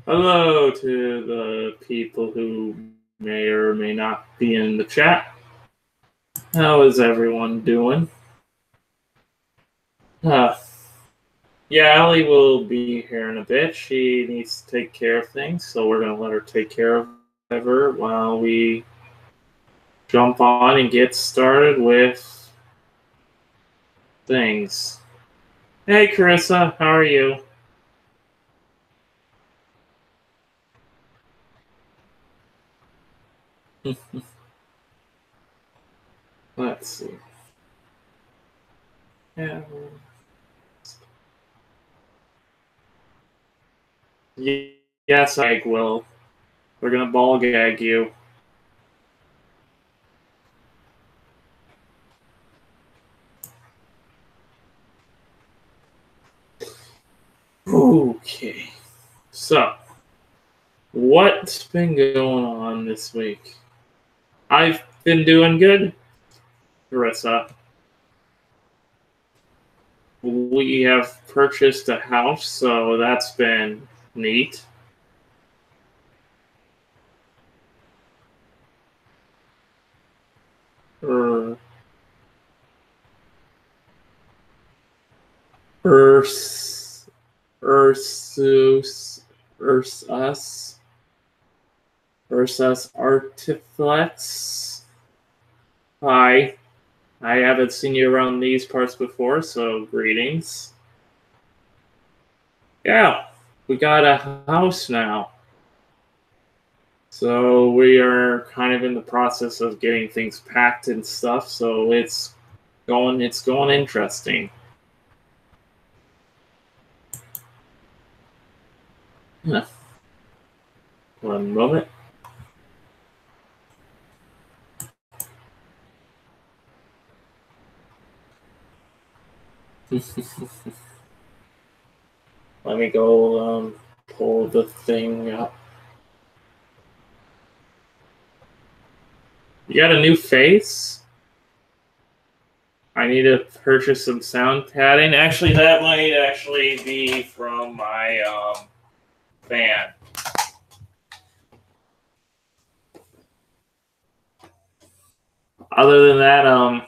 Hello to the people who may or may not be in the chat. How is everyone doing? Yeah, Allie will be here in a bit. She needs to take care of things, so we're going to let her take care of whatever while we jump on and get started with things. Hey, Carissa, how are you? Let's see. Yeah. Yes, I will. We're going to ball gag you. Okay. So, what's been going on this week? I've been doing good, Carissa. We have purchased a house, so that's been neat. Ursus Artiflex. Hi. I haven't seen you around these parts before, so greetings. Yeah, we got a house now. So we are kind of in the process of getting things packed and stuff, so it's going interesting. One moment. Let me go pull the thing up. You got a new face? I need to purchase some sound padding. Actually, that might actually be from my van. Other than that,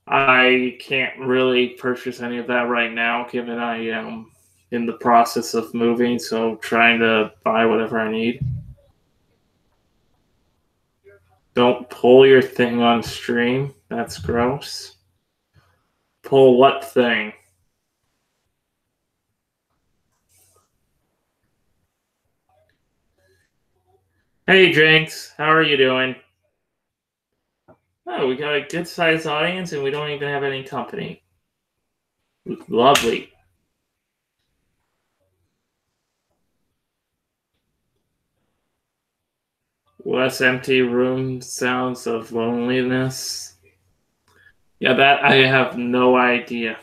I can't really purchase any of that right now, given I am in the process of moving, so trying to buy whatever I need. Don't pull your thing on stream. That's gross. Pull what thing? Hey, Jinx. How are you doing? Oh, we got a good-sized audience, and we don't even have any company. Lovely. Less empty room sounds of loneliness. Yeah, that I have no idea.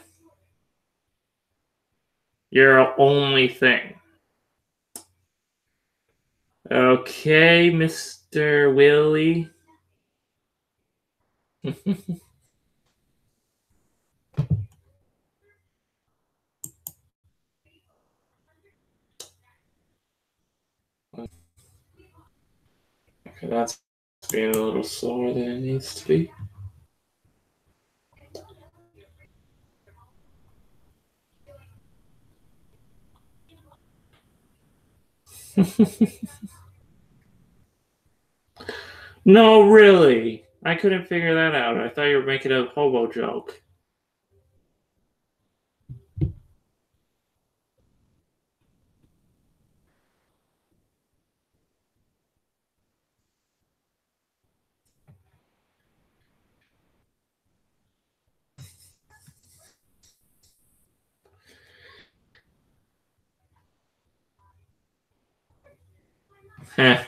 Your only thing. Okay, Mr. Willie. Okay, that's being a little slower than it needs to be. No, really. I couldn't figure that out. I thought you were making a hobo joke. Heh.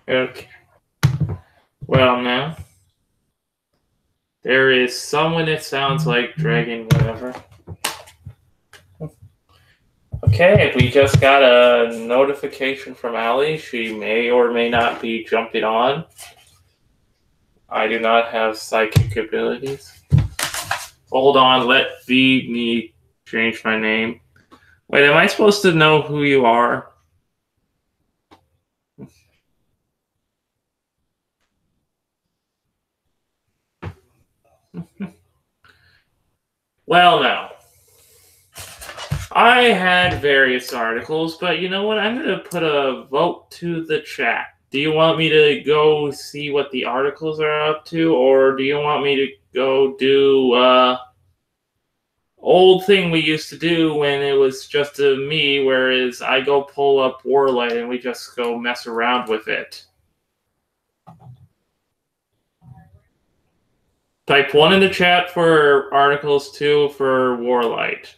Okay. Well, now. There is someone that sounds like Dragon, whatever. Okay, we just got a notification from Allie. She may or may not be jumping on. I do not have psychic abilities. Hold on, let me change my name. Wait, am I supposed to know who you are? Well, no. I had various articles, but you know what? I'm going to put a vote to the chat. Do you want me to go see what the articles are up to, or do you want me to go do old thing we used to do when it was just me, whereas I go pull up Warlight and we just go mess around with it? Type 1 in the chat for articles, 2 for Warlight.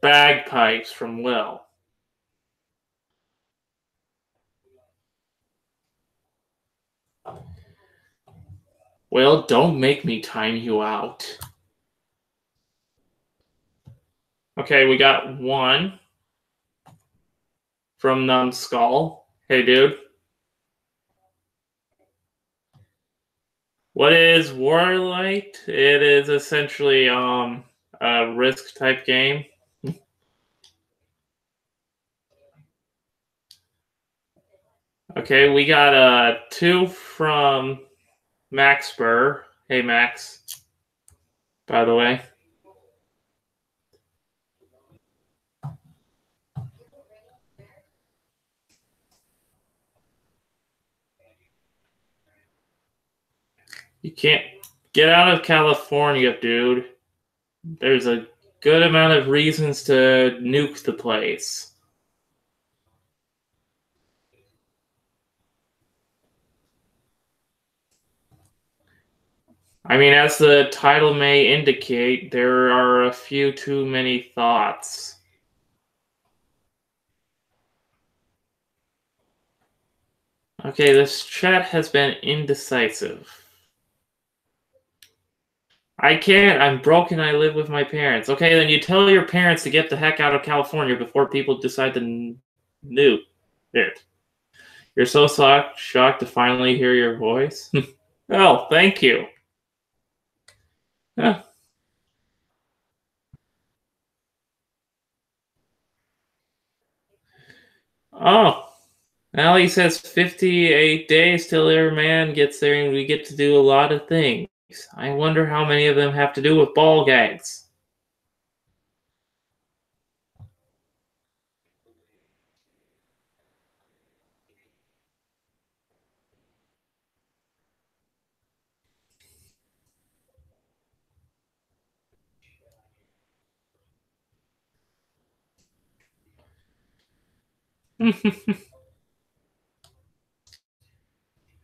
Bagpipes from Will. Well, don't make me time you out. Okay, we got 1 from Numbskull. Hey, dude. What is Warlight? It is essentially a risk type game. Okay, we got 2 from Max Burr. Hey, Max. By the way. You can't get out of California, dude. There's a good amount of reasons to nuke the place. I mean, as the title may indicate, there are a few too many thots. Okay, this chat has been indecisive. I can't. I'm broken. I live with my parents. Okay, then you tell your parents to get the heck out of California before people decide to nuke it. You're so shocked to finally hear your voice. Oh, thank you. Huh. Oh, Allie says 58 days till every man gets there, and we get to do a lot of things. I wonder how many of them have to do with ball gags.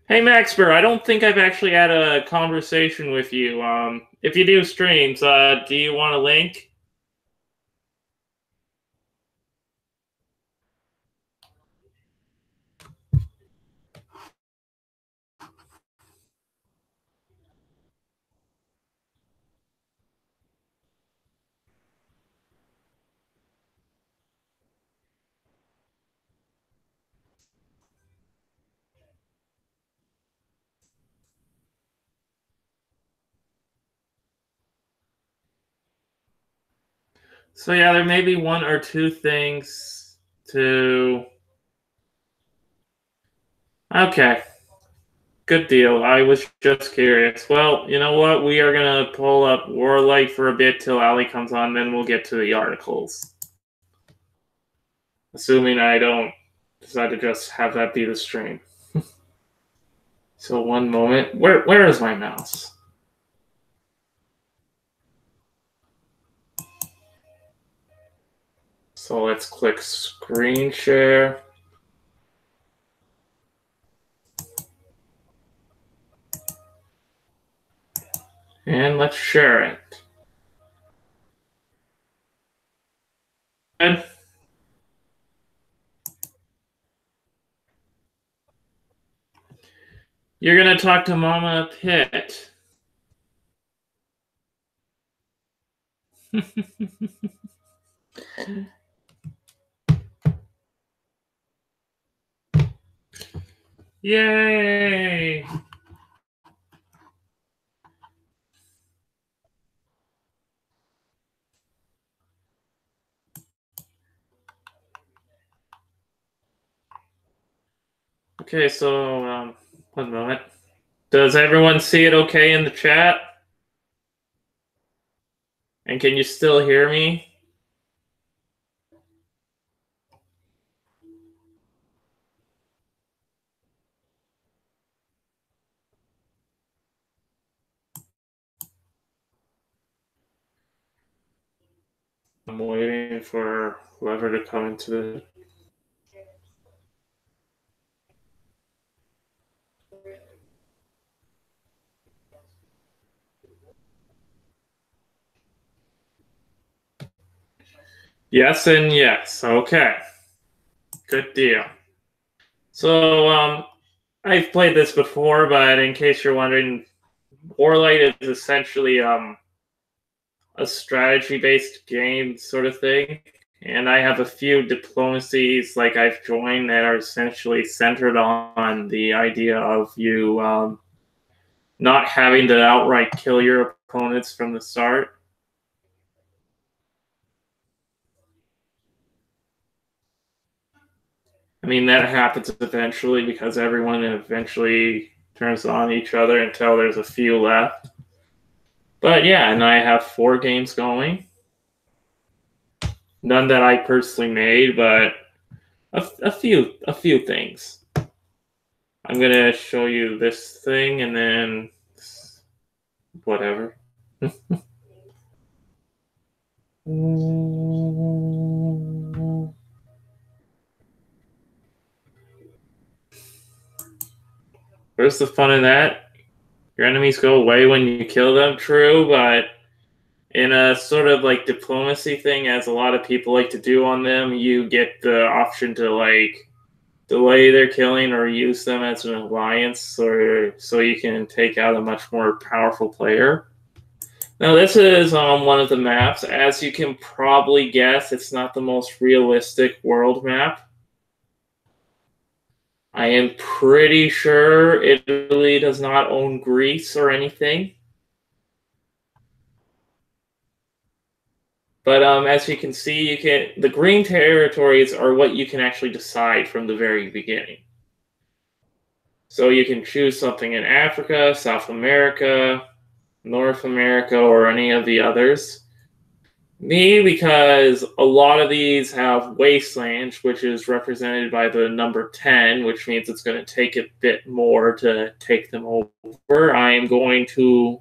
Hey, Maxper, I don't think I've actually had a conversation with you. If you do streams, do you want a link? So yeah, there may be 1 or 2 things to... Okay. Good deal. I was just curious. Well, you know what? We are going to pull up Warlight for a bit till Ali comes on, then we'll get to the articles. Assuming I don't decide to just have that be the stream. So 1 moment. Where is my mouse? So let's click screen share. And let's share it. Good. You're going to talk to Mama Pitt. Yay! Okay, so 1 moment. Does everyone see it okay in the chat? And can you still hear me? I'm waiting for whoever to come into the... Yes and yes. Okay. Good deal. So, I've played this before, but in case you're wondering, Warlight is essentially a strategy-based game sort of thing. And I have a few diplomacies like I've joined that are essentially centered on the idea of you not having to outright kill your opponents from the start. I mean, that happens eventually because everyone eventually turns on each other until there's a few left. But yeah, and I have 4 games going. None that I personally made, but a few things. I'm gonna show you this thing and then whatever. Where's the fun in that? Your enemies go away when you kill them, true, but in a sort of like diplomacy thing, as a lot of people like to do on them, you get the option to like delay their killing or use them as an alliance, or so you can take out a much more powerful player. Now, this is on one of the maps. As you can probably guess, it's not the most realistic world map. I am pretty sure Italy does not own Greece or anything. But as you can see, the green territories are what you can actually decide from the very beginning. So you can choose something in Africa, South America, North America, or any of the others. Me, because a lot of these have wastelands, which is represented by the number 10, which means it's going to take a bit more to take them over. I am going to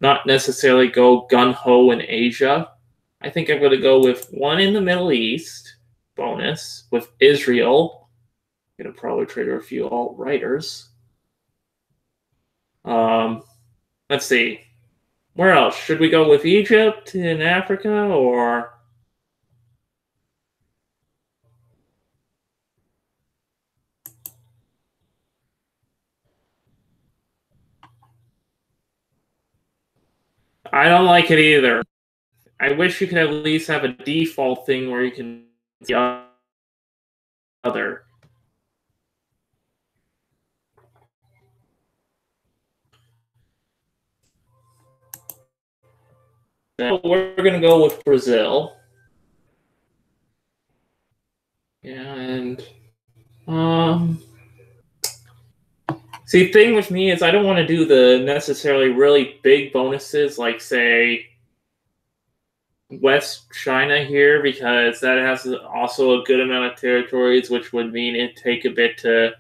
not necessarily go gung-ho in Asia. I think I'm going to go with one in the Middle East, bonus, with Israel. I'm going to probably trigger a few alt-righters. Let's see. Where else? Should we go with Egypt in Africa, or... I don't like it either. I wish you could at least have a default thing where you can see other. So we're going to go with Brazil. Yeah, and see, the thing with me is I don't want to do the necessarily really big bonuses like, say, West China here, because that has also a good amount of territories, which would mean it'd take a bit to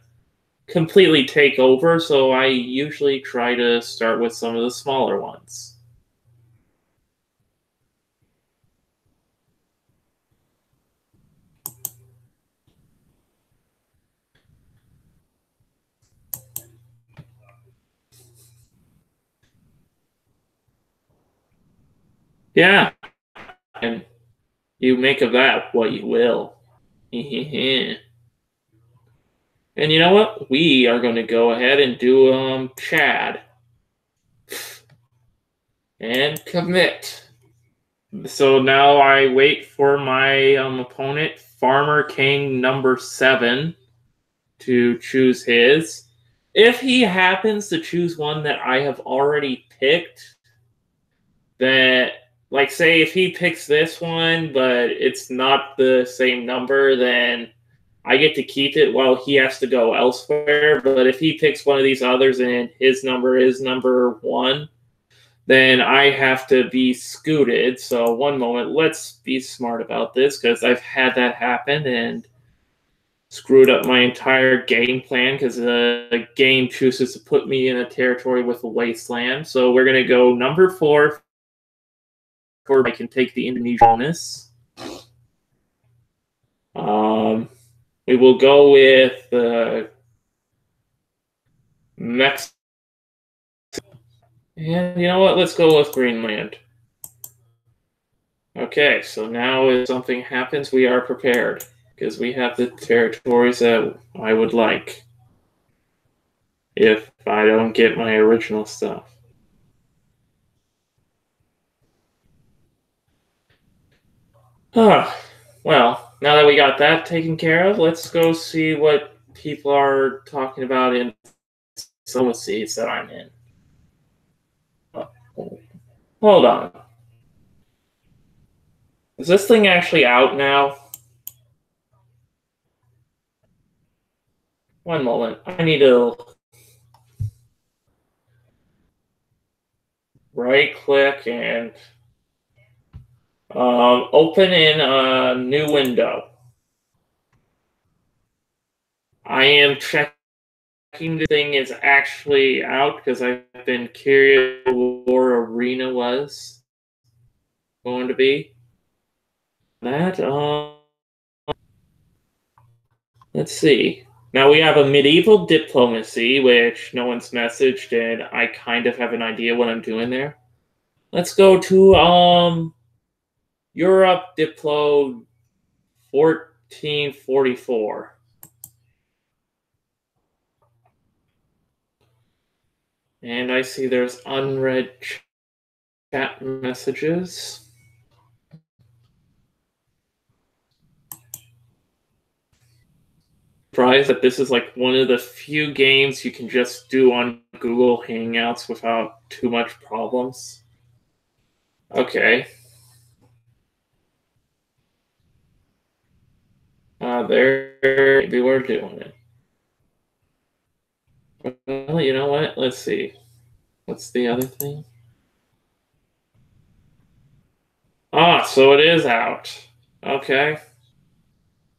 completely take over. So I usually try to start with some of the smaller ones. Yeah, and you make of that what you will. And you know what? We are going to go ahead and do Chad. And commit. So now I wait for my opponent, Farmer King number 7, to choose his. If he happens to choose one that I have already picked, that, like, say if he picks this one, but it's not the same number, then I get to keep it while he has to go elsewhere. But if he picks one of these others and his number is number 1, then I have to be scooted. So one moment, let's be smart about this because I've had that happen and screwed up my entire game plan because the game chooses to put me in a territory with a wasteland. So we're going to go number 4 for I can take the Indonesian bonus. We will go with Mexico. And you know what? Let's go with Greenland. Okay, so now if something happens, we are prepared because we have the territories that I would like if I don't get my original stuff. Well, now that we got that taken care of, let's go see what people are talking about in some of the seats that I'm in. Hold on. Is this thing actually out now? One moment. I need to right-click and open in a new window. I am checking the thing is actually out because I've been curious where Arena was going to be. That, let's see. Now we have a medieval diplomacy, which no one's messaged, and I kind of have an idea what I'm doing there. Let's go to Europe Diplo 1444. And I see there's unread chat messages. Surprised that this is like one of the few games you can just do on Google Hangouts without too much problems. Okay. There, maybe we're doing it. Well, you know what? Let's see. What's the other thing? Ah, so it is out. Okay.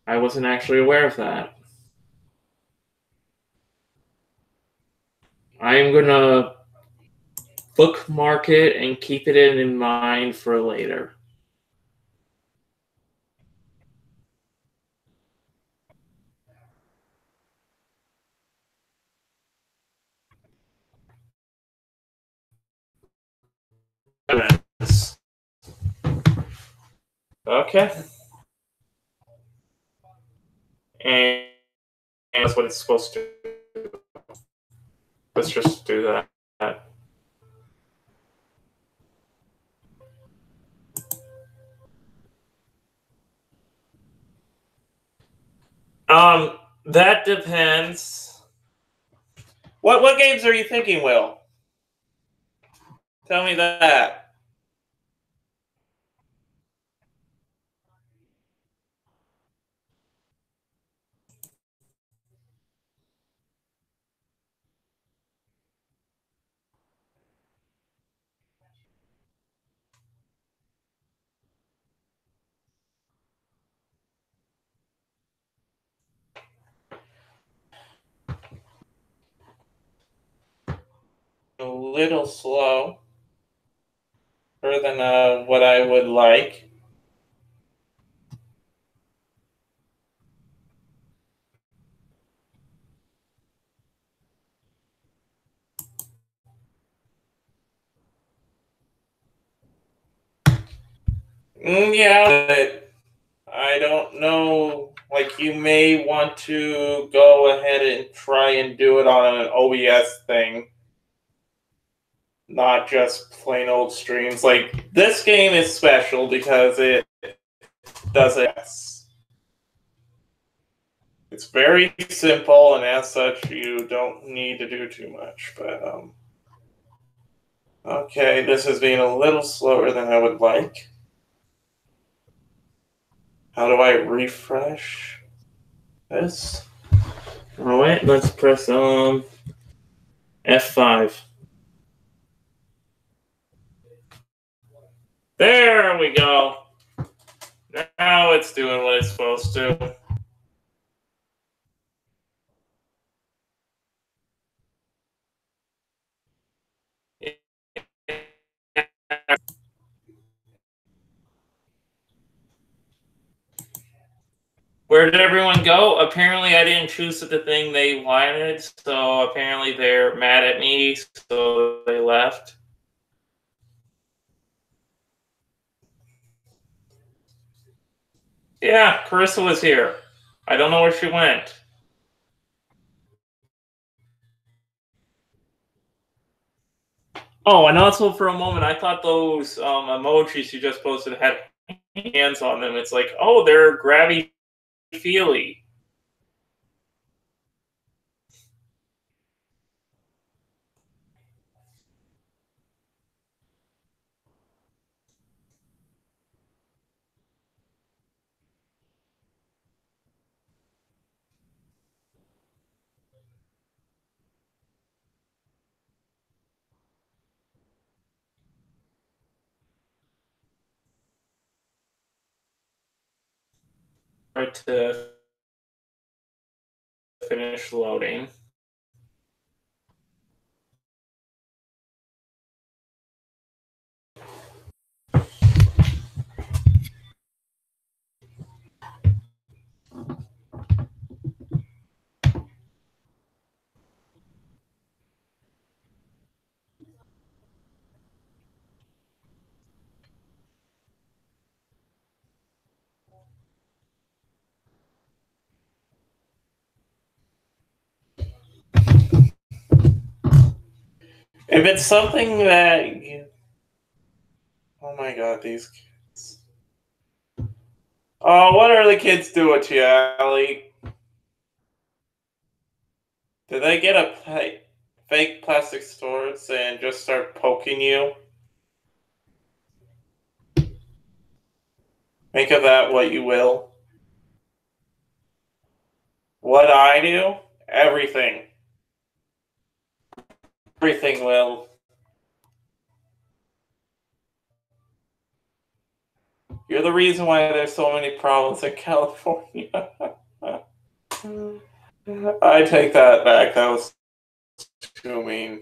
I wasn't actually aware of that. I'm gonna bookmark it and keep it in mind for later. Okay. And that's what it's supposed to do. Let's just do that. That depends. What games are you thinking, Will? Tell me that. A little slow. Further than what I would like. Yeah, but I don't know. Like, you may want to go ahead and try and do it on an OBS thing, not just plain old streams. Like, this game is special because it does it. It's very simple, and as such, you don't need to do too much. But okay, this is being a little slower than I would like. How do I refresh? This. Oh wait, let's press F5. There we go. Now it's doing what it's supposed to. Where did everyone go? Apparently, I didn't choose the thing they wanted, so apparently they're mad at me, so they left. Yeah, Carissa was here. I don't know where she went. Oh, and also for a moment, I thought those emojis you just posted had hands on them. It's like, oh, they're grabby feely. Right to finish loading. If it's something that, oh my god, these kids. Oh, what are the kids doing to you, Allie? Did they get a fake plastic swords and just start poking you? Make of that what you will. What I do? Everything. Everything will. You're the reason why there's so many problems in California. I take that back. That was too mean.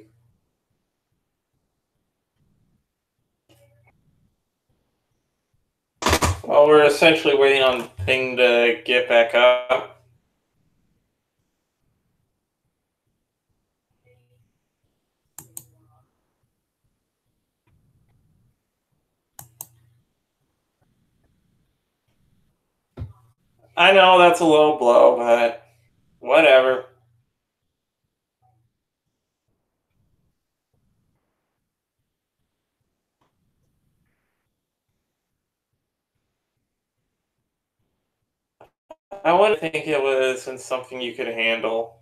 Well, we're essentially waiting on the thing to get back up. I know that's a low blow, but whatever. I wouldn't think it wasn't something you could handle.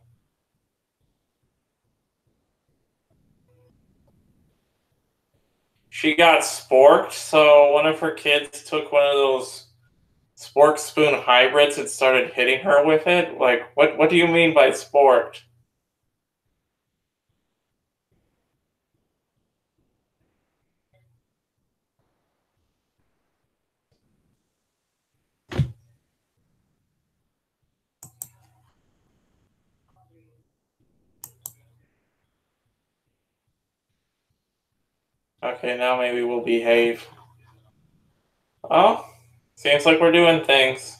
She got sporked, so one of her kids took one of those spork spoon hybrids and started hitting her with it. Like, what do you mean by sporked? Okay, now maybe we'll behave. Oh, seems like we're doing things.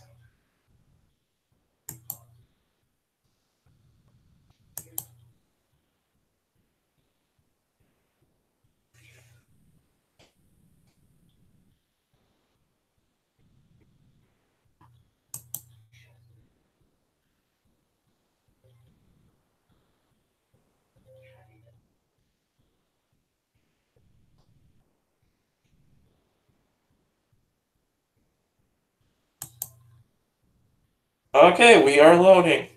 Okay, we are loading.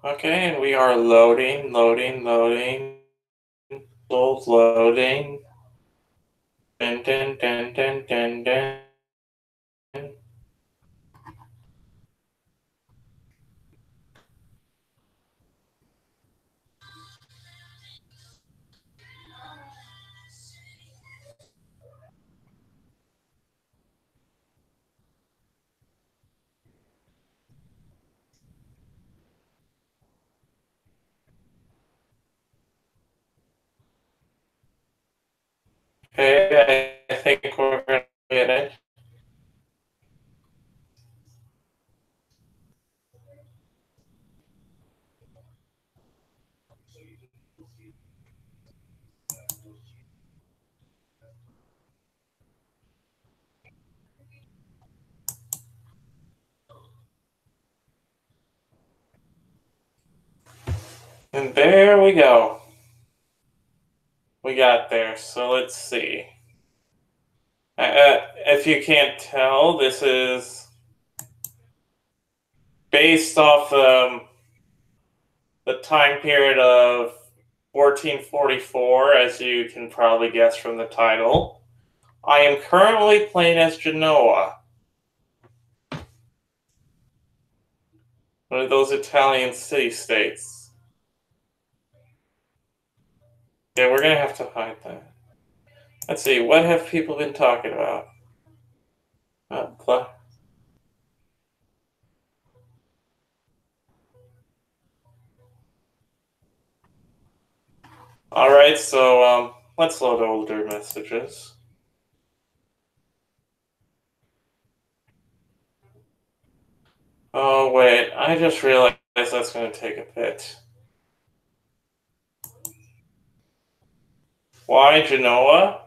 Okay, and we are loading. Loading. Dun, dun, dun, dun, dun, dun. Okay, I think we're going to get it. And there we go. We got there. So let's see. If you can't tell, this is based off the time period of 1444, as you can probably guess from the title. I am currently playing as Genoa, one of those Italian city-states. Yeah, we're going to have to hide that. Let's see, what have people been talking about? Alright, so let's load older messages. Oh, wait, I just realized that's going to take a bit. Why Genoa?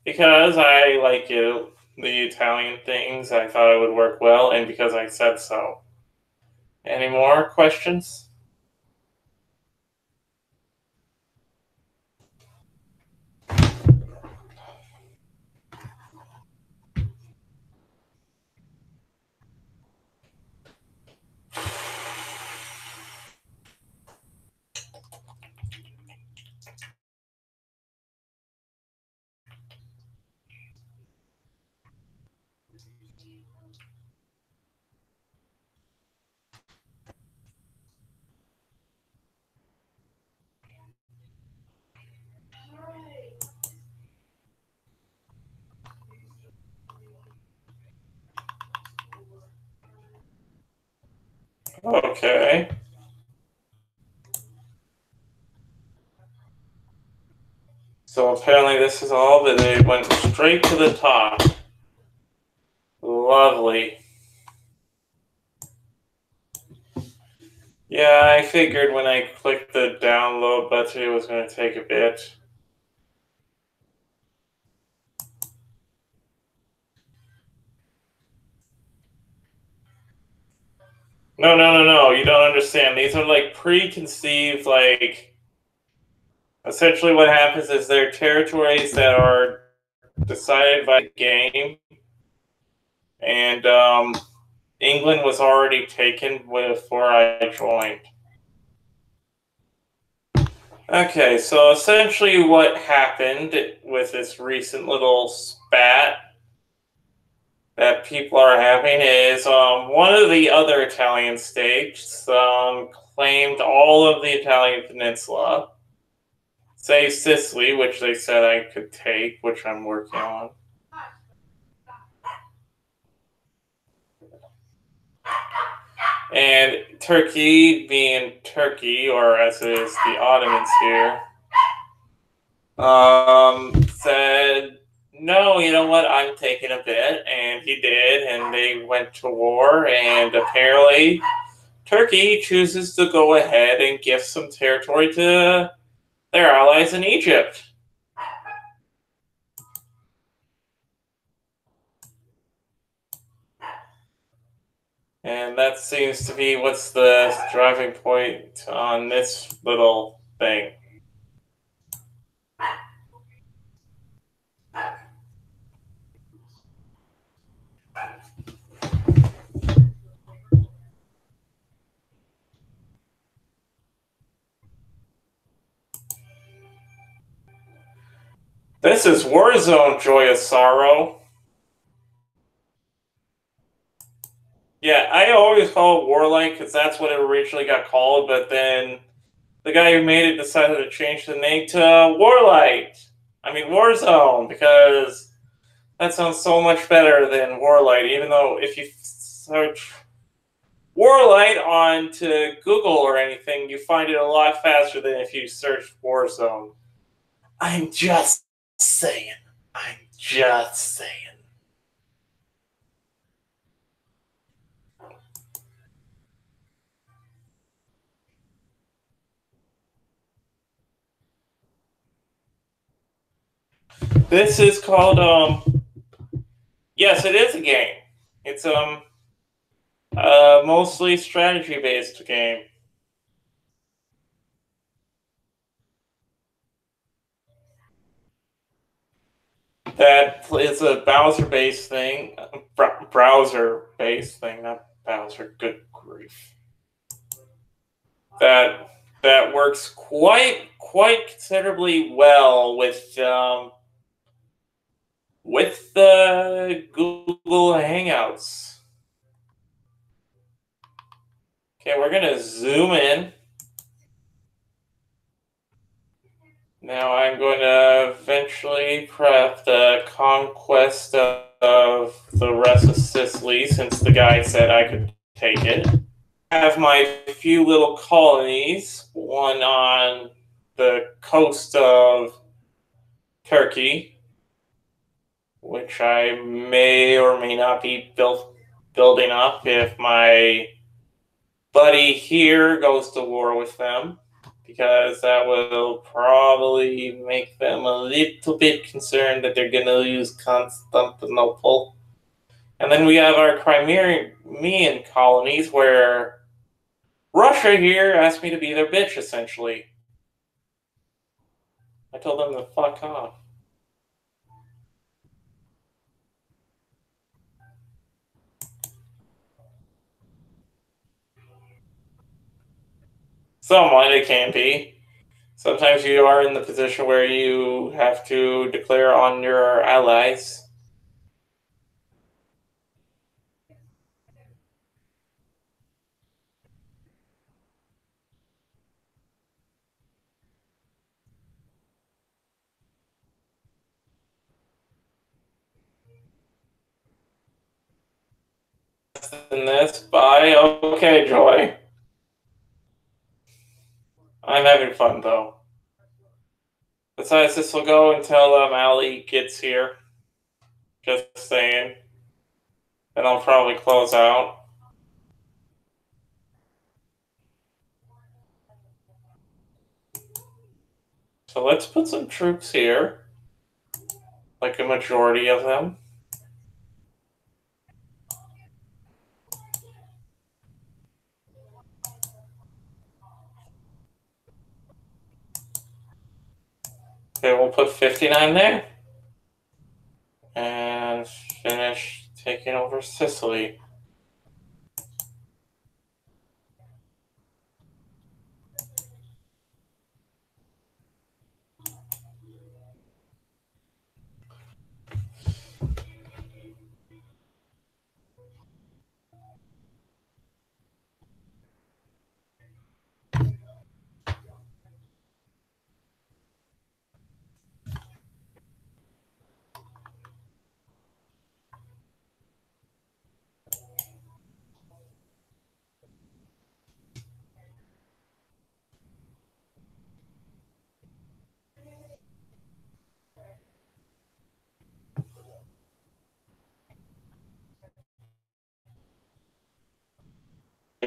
Because I like it, the Italian things. I thought it would work well, and because I said so. Any more questions? Okay. So apparently this is all, but they went straight to the top. Lovely. Yeah, I figured when I clicked the download button it was going to take a bit. No, you don't understand. These are like preconceived, like, essentially what happens is they're territories that are decided by the game, and England was already taken before I joined. Okay, so essentially what happened with this recent little spat that people are having is one of the other Italian states claimed all of the Italian peninsula, save Sicily, which they said I could take, which I'm working on. And Turkey, being Turkey, or as it is the Ottomans here, said, no, you know what, I'm taking a bit, and he did, and they went to war, and apparently Turkey chooses to go ahead and give some territory to their allies in Egypt. And that seems to be what's the driving point on this little thing. This is Warzone, Joy of Sorrow. Yeah, I always call it Warlight because that's what it originally got called, but then the guy who made it decided to change the name to Warzone, because that sounds so much better than Warlight, even though if you search Warlight onto Google or anything, you find it a lot faster than if you search Warzone. I'm just saying. I'm just saying. This is called, yes, it is a game. It's, mostly strategy-based game. That is a browser-based thing. Browser-based thing, not Bowser. Good grief. That works quite considerably well with the Google Hangouts. Okay, we're gonna zoom in. Now I'm going to eventually prep the conquest of the rest of Sicily, since the guy said I could take it. I have my few little colonies, one on the coast of Turkey, which I may or may not be building up if my buddy here goes to war with them, because that will probably make them a little bit concerned that they're going to lose Constantinople. And then we have our Crimean colonies, where Russia here asked me to be their bitch, essentially. I told them to fuck off. Somewhat, it can be. Sometimes you are in the position where you have to declare on your allies. In this, bye. Okay, Joy. I'm having fun, though. Besides, this will go until Ali gets here. Just saying. Then I'll probably close out. So let's put some troops here. Like a majority of them. Okay, we'll put 59 there. And finish taking over Sicily.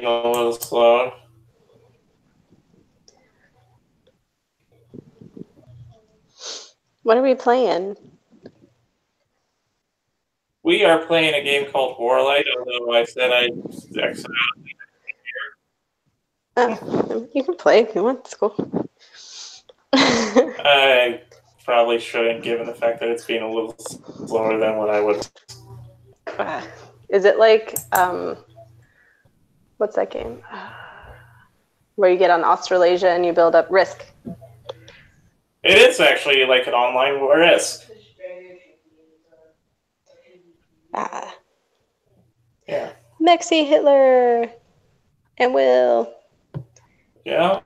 A little slow. What are we playing? We are playing a game called Warlight, although I said I accidentally. You can play if you want. It's cool. I probably shouldn't, given the fact that it's being a little slower than what I would. Is it like what's that game? Where you get on Australasia and you build up Risk? It is actually like an online risk. Ah. Yeah. Mexi, Hitler, and Will. Yeah.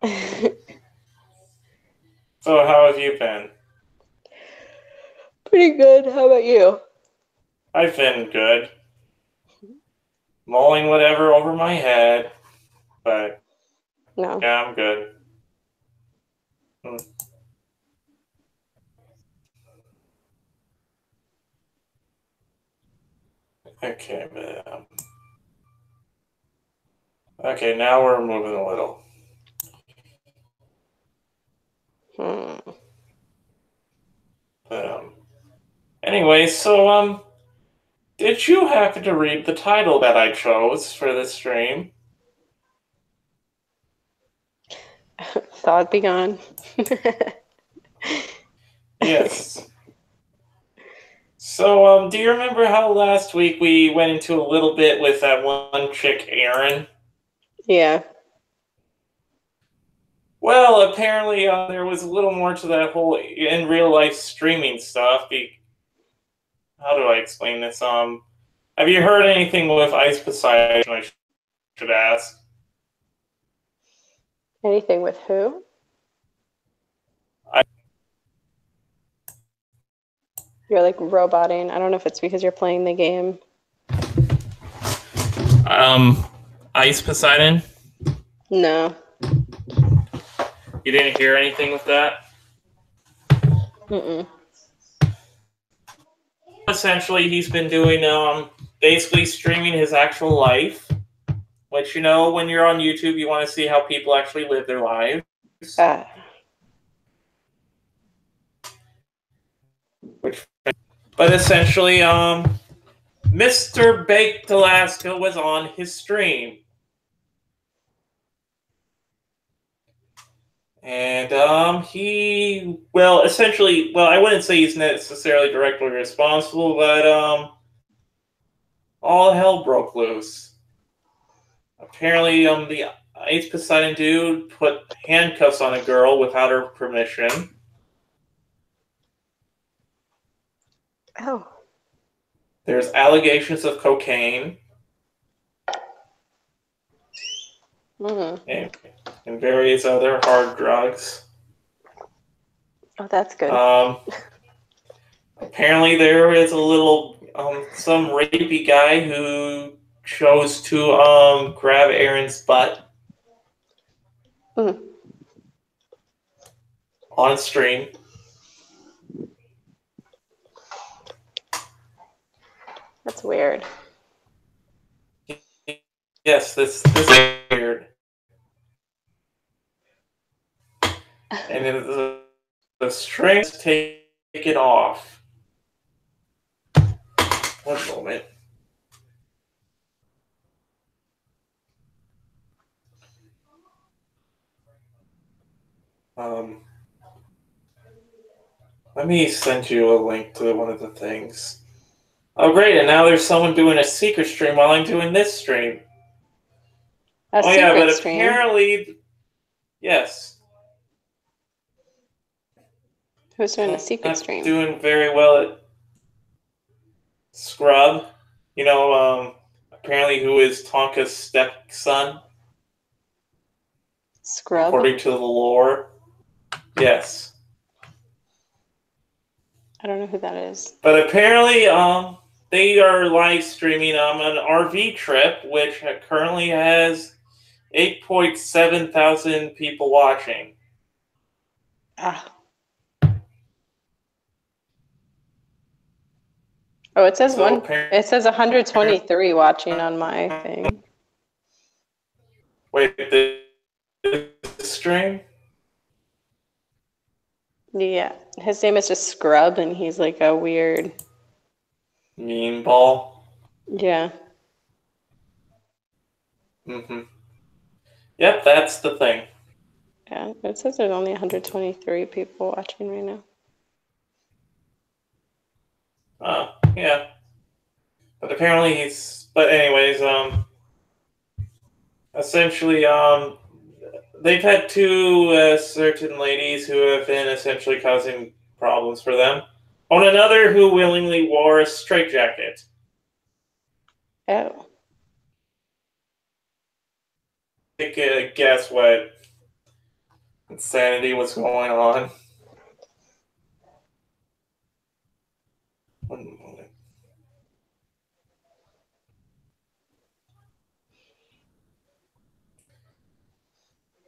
So how have you been? Pretty good. How about you? I've been good. Mulling whatever over my head, but No. yeah, I'm good. Okay, but, okay, now we're moving a little. But, anyway, so did you happen to read the title that I chose for this stream? Thought be gone. Yes. So, do you remember how last week we went into a little bit with that one chick, Erin? Yeah. Well, apparently there was a little more to that whole in real life streaming stuff. How do I explain this? Have you heard anything with Ice Poseidon? I should ask. Anything with who? You're like roboting. I don't know if it's because you're playing the game. Ice Poseidon? No. You didn't hear anything with that? Mm-mm. Essentially, he's been doing basically streaming his actual life. Which, you know, when you're on YouTube, you want to see how people actually live their lives. But essentially, Mr. Baked Alaska was on his stream. And essentially, I wouldn't say he's necessarily directly responsible, but all hell broke loose. Apparently, the Ice Poseidon dude put handcuffs on a girl without her permission. Oh. There's allegations of cocaine. Mm-hmm. And various other hard drugs. Oh, that's good. Apparently, there is a little some rapey guy who chose to grab Aaron's butt on stream. That's weird. Yes, this is weird. And then the strings take it off. One moment. Let me send you a link to one of the things. Oh, great, and now there's someone doing a secret stream while I'm doing this stream. A secret yeah, but stream? apparently, yes. Who's doing a secret stream? Doing very well at Scrub. You know, apparently who is Tonka's stepson? Scrub? According to the lore. Yes. I don't know who that is. But apparently, they are live streaming an RV trip, which currently has 8.7 thousand people watching. Oh, it says it says 123 watching on my thing. Wait, the stream? Yeah, his name is just Scrub, and he's like a weird mean ball. Yeah. Yep, that's the thing. Yeah, it says there's only 123 people watching right now. Yeah. But apparently but anyways, essentially, they've had two certain ladies who have been essentially causing problems for them. On another who willingly wore a straitjacket. Oh. Take a guess what insanity was going on. One moment.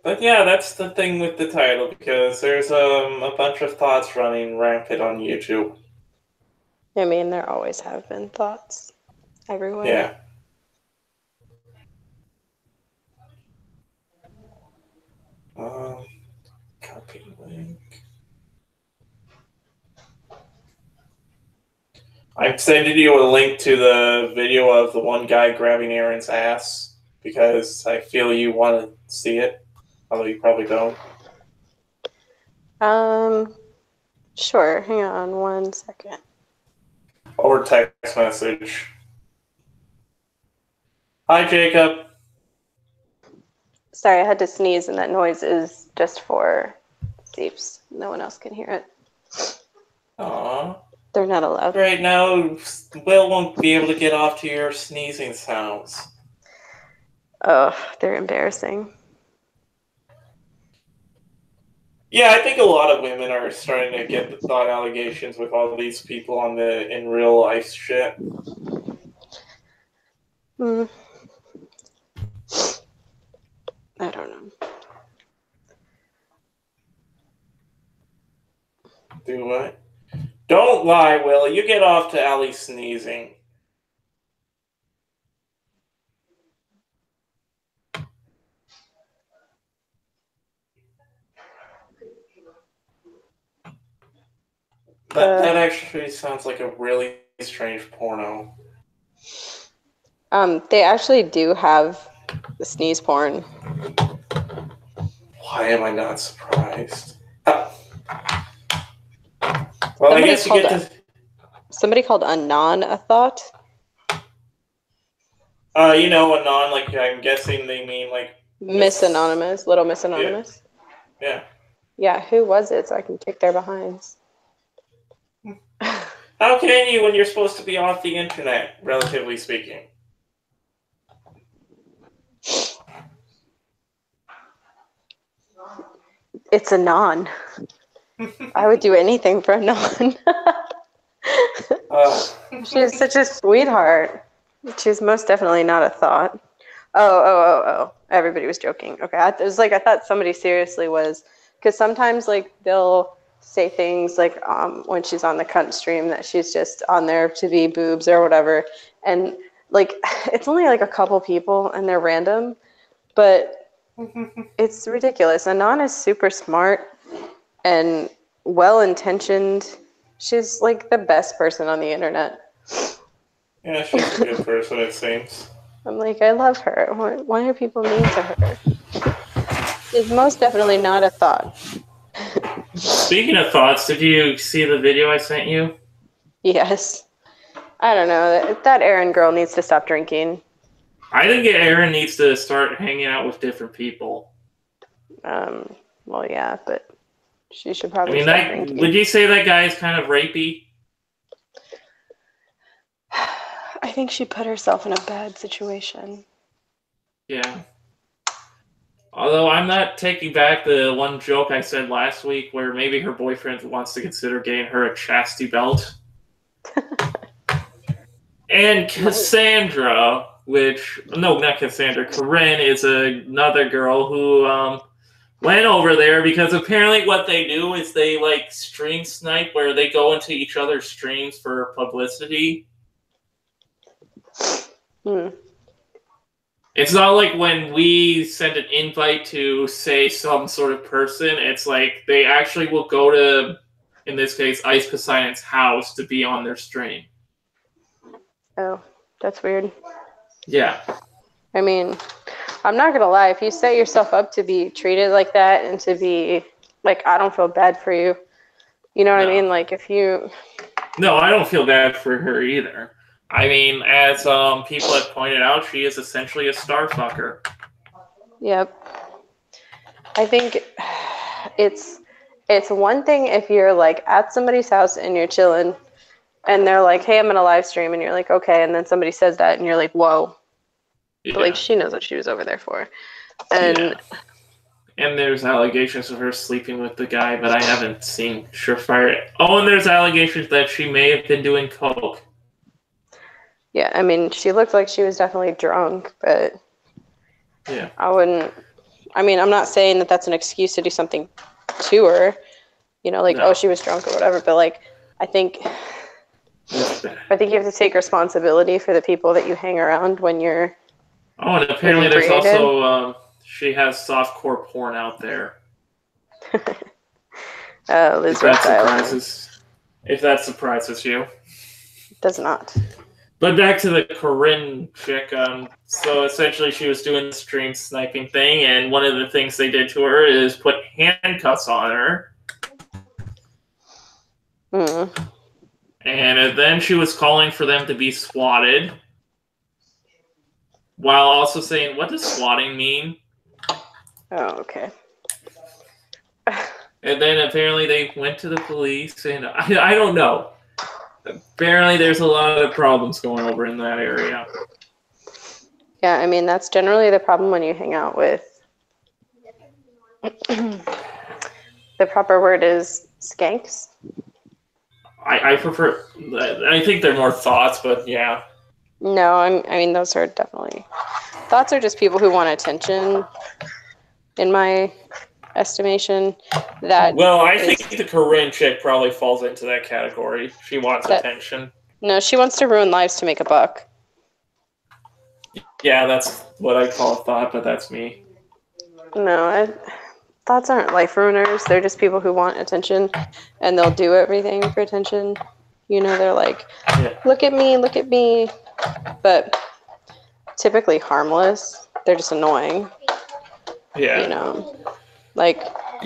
But yeah, that's the thing with the title, because there's a bunch of thoughts running rampant on YouTube. I mean, there always have been thoughts everywhere. Yeah. Copy link. I'm sending you a link to the video of the one guy grabbing Aaron's ass, because I feel you want to see it, although you probably don't. Sure. Hang on 1 second. Or text message. Hi, Jacob. Sorry, I had to sneeze, and that noise is just for Zeeps. No one else can hear it. Aww. They're not allowed. Right now, Will won't be able to get off to your sneezing sounds. Oh, they're embarrassing. Yeah, I think a lot of women are starting to get the thought allegations with all these people on the in real life shit. I don't know. Do what? Don't lie, Will. You get off to Allie sneezing. That actually sounds like a really strange porno. They actually do have the sneeze porn. Why am I not surprised? Well, I guess you get to... Somebody called Anon a thought? You know, Anon, like, I'm guessing they mean, like... Miss Anonymous, Little Miss Anonymous? Yeah. Yeah, who was it so I can kick their behinds? How can you when you're supposed to be off the internet, relatively speaking? It's Anon. I would do anything for Anon. She's such a sweetheart. She's most definitely not a thought. Oh. Everybody was joking. Okay, it was like I thought somebody seriously was, because sometimes like they'll say things like when she's on the cunt stream that she's just on there to be boobs or whatever, and like it's only like a couple people and they're random, but it's ridiculous. Anon is super smart and well-intentioned. She's like the best person on the internet. Yeah, she's a good person, it seems. I'm like, I love her. Why are people mean to her? She's most definitely not a thought. Speaking of thoughts, did you see the video I sent you? Yes. I don't know. That Aaron girl needs to stop drinking. I think Aaron needs to start hanging out with different people. Well, yeah, but she should probably stop drinking. Would you say that guy is kind of rapey? I think she put herself in a bad situation. Yeah. Although I'm not taking back the one joke I said last week where maybe her boyfriend wants to consider getting her a chastity belt. And Cassandra, not Cassandra, Corinne is another girl who went over there because apparently what they do is they like stream snipe where they go into each other's streams for publicity. It's not like when we send an invite to, say, some sort of person. It's like they actually will go to, in this case, Ice Poseidon's house to be on their stream. Oh, that's weird. Yeah. I mean, I'm not going to lie. If you set yourself up to be treated like that and to be, like, I don't feel bad for you. You know what I mean? Like, if you... No, I don't feel bad for her either. I mean, as people have pointed out, she is essentially a star fucker. Yep. I think it's one thing if you're like at somebody's house and you're chilling and they're like, hey, I'm gonna live stream, and you're like, okay, and then somebody says that and you're like, whoa. Yeah. But like she knows what she was over there for. And and there's allegations of her sleeping with the guy, but I haven't seen surefire. Oh, and there's allegations that she may have been doing coke. Yeah, I mean, she looked like she was definitely drunk, but yeah, I'm not saying that that's an excuse to do something to her, like, oh, she was drunk or whatever, but like, I think you have to take responsibility for the people that you hang around when you're. Oh, and apparently there's also she has softcore porn out there. Liz if that surprises you. It does not. But back to the Corinne chick. So essentially, she was doing the stream sniping thing, and one of the things they did to her is put handcuffs on her. Mm. And then she was calling for them to be swatted, while also saying, "What does swatting mean?" Oh, okay. And then apparently they went to the police, and I don't know. Apparently there's a lot of problems going over in that area. Yeah, I mean, that's generally the problem when you hang out with... The proper word is skanks. I prefer... I think they're more thots, but yeah. No, I mean, those are definitely... Thots are just people who want attention, in my estimation. Well, I think the Corinne chick probably falls into that category. She wants attention. No, she wants to ruin lives to make a buck. Yeah, that's what I call a thought, but that's me. No, thoughts aren't life ruiners. They're just people who want attention, and they'll do everything for attention. They're like, look at me. But typically harmless. They're just annoying. Yeah.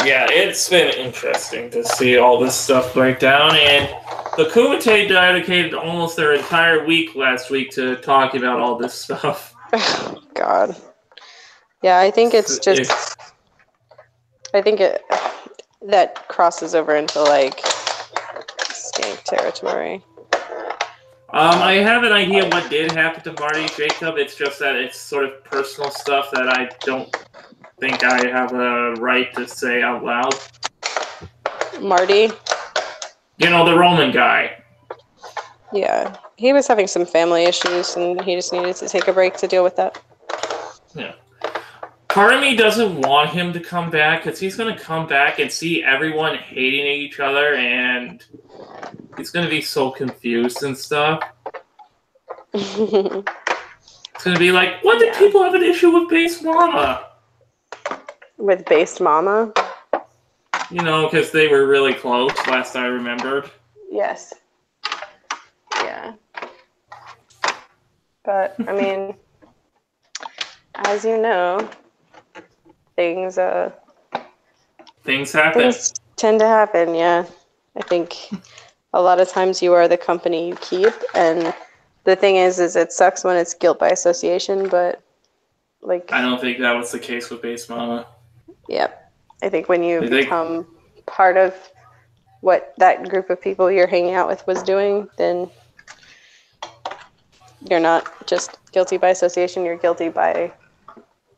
Yeah, it's been interesting to see all this stuff break down, and the Kumite dedicated almost their entire week last week to talking about all this stuff. Oh, God. Yeah, I think it's just... I think that crosses over into, like, skank territory. I have an idea what did happen to Marty Jacob. It's just that it's sort of personal stuff that I don't think I have a right to say out loud. Marty? The Roman guy. Yeah. He was having some family issues, and he just needed to take a break to deal with that. Yeah. Part of me doesn't want him to come back, because he's going to come back and see everyone hating each other, and he's going to be so confused and stuff. It's going to be like, what did people have an issue with Base Mama? With Based Mama? Because they were really close, last I remembered. Yes. Yeah. But, I mean, as you know, things happen. Things tend to happen, yeah. I think a lot of times you are the company you keep, and the thing is it sucks when it's guilt by association, but, like... I don't think that was the case with Base Mama. Yep. I think when you become part of what that group of people you're hanging out with was doing, then you're not just guilty by association, you're guilty by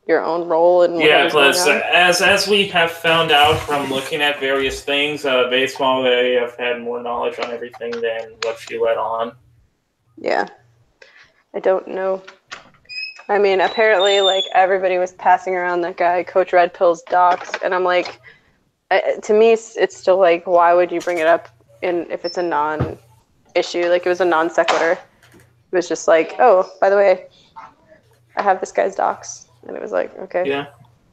your own role in whatever's going on. As we have found out from looking at various things, Base Mama may have had more knowledge on everything than what she let on. Yeah. I don't know. I mean, apparently, like, everybody was passing around that guy, Coach Red Pill's docs, and I'm like, to me, it's still like, why would you bring it up if it's a non-issue? Like, it was a non sequitur. It was just like, oh, by the way, I have this guy's docs, and it was like, okay, yeah,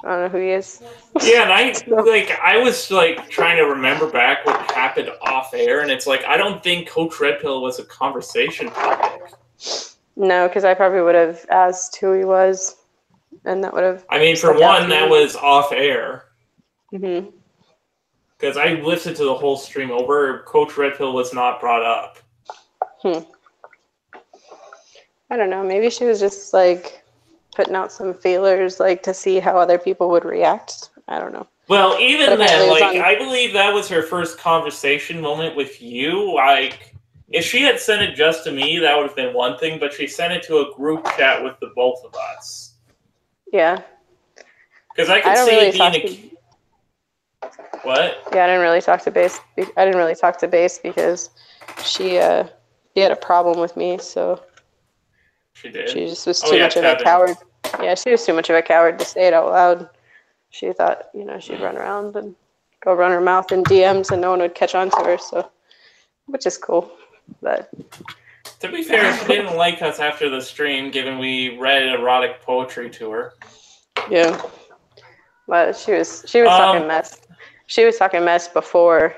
I don't know who he is. Yeah, and I was like trying to remember back what happened off air, and it's like I don't think Coach Red Pill was a conversation topic. No, because I probably would have asked who he was, and that would have... I mean, for one, that was off air. Mm-hmm. Because I listened to the whole stream over. Coach Red Pill was not brought up. I don't know. Maybe she was just, like, putting out some feelers, like, to see how other people would react. I don't know. Well, even then, like, on... I believe that was her first conversation moment with you. Like, if she had sent it just to me, that would have been one thing, but she sent it to a group chat with the both of us. Yeah. Because I could see it being What? Yeah, I didn't really talk to Base. I didn't really talk to Base because she had a problem with me, so... She did? She just was too much of a coward. Yeah, she was too much of a coward to say it out loud. She thought, she'd run around and go run her mouth in DMs and no one would catch on to her, so... Which is cool, but... To be fair, she didn't like us after the stream, given we read erotic poetry to her. Yeah. But she was talking mess. She was talking mess before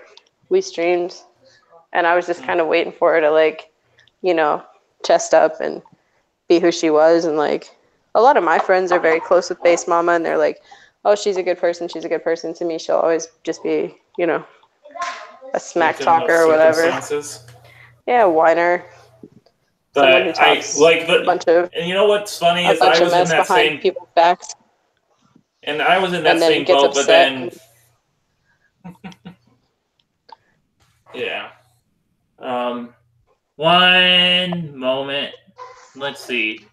we streamed, and I was just kind of waiting for her to, like, chest up and be who she was. And, like, a lot of my friends are very close with Base Mama, and they're like, oh, she's a good person. She's a good person. To me, she'll always just be, a smack talker or whatever. Yeah, whiner. But I like the bunch of. And you know what's funny is I was in that same people's backs. And I was in that same boat, but then. Yeah. One moment. Let's see.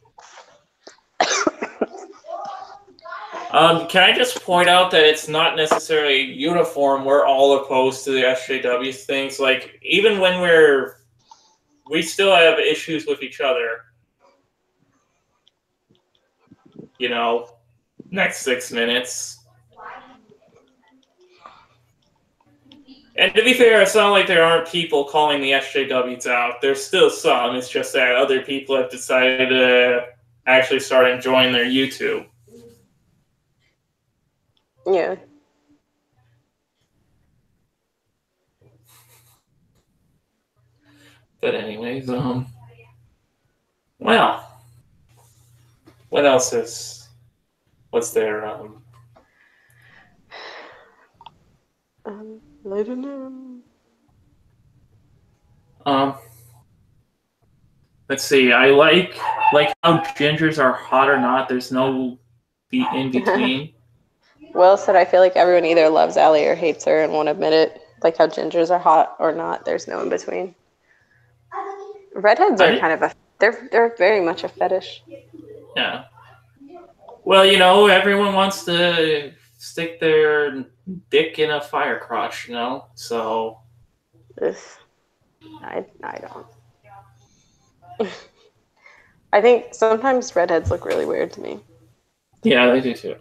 Can I just point out that it's not necessarily uniform. We're all opposed to the SJW things. Like, even when we still have issues with each other. Next 6 minutes. And to be fair, it's not like there aren't people calling the SJWs out. There's still some. It's just that other people have decided to actually start enjoying their YouTube. Yeah. But anyways, well, what else is? What's there? I don't know. Let's see. I like how gingers are hot or not. There's no in between. Will said, I feel like everyone either loves Allie or hates her and won't admit it. Like how gingers are hot or not. There's no in between. Redheads are kind of they're very much a fetish. Yeah. Well, everyone wants to stick their dick in a fire crotch, so. I don't. I think sometimes redheads look really weird to me. Yeah, they do too.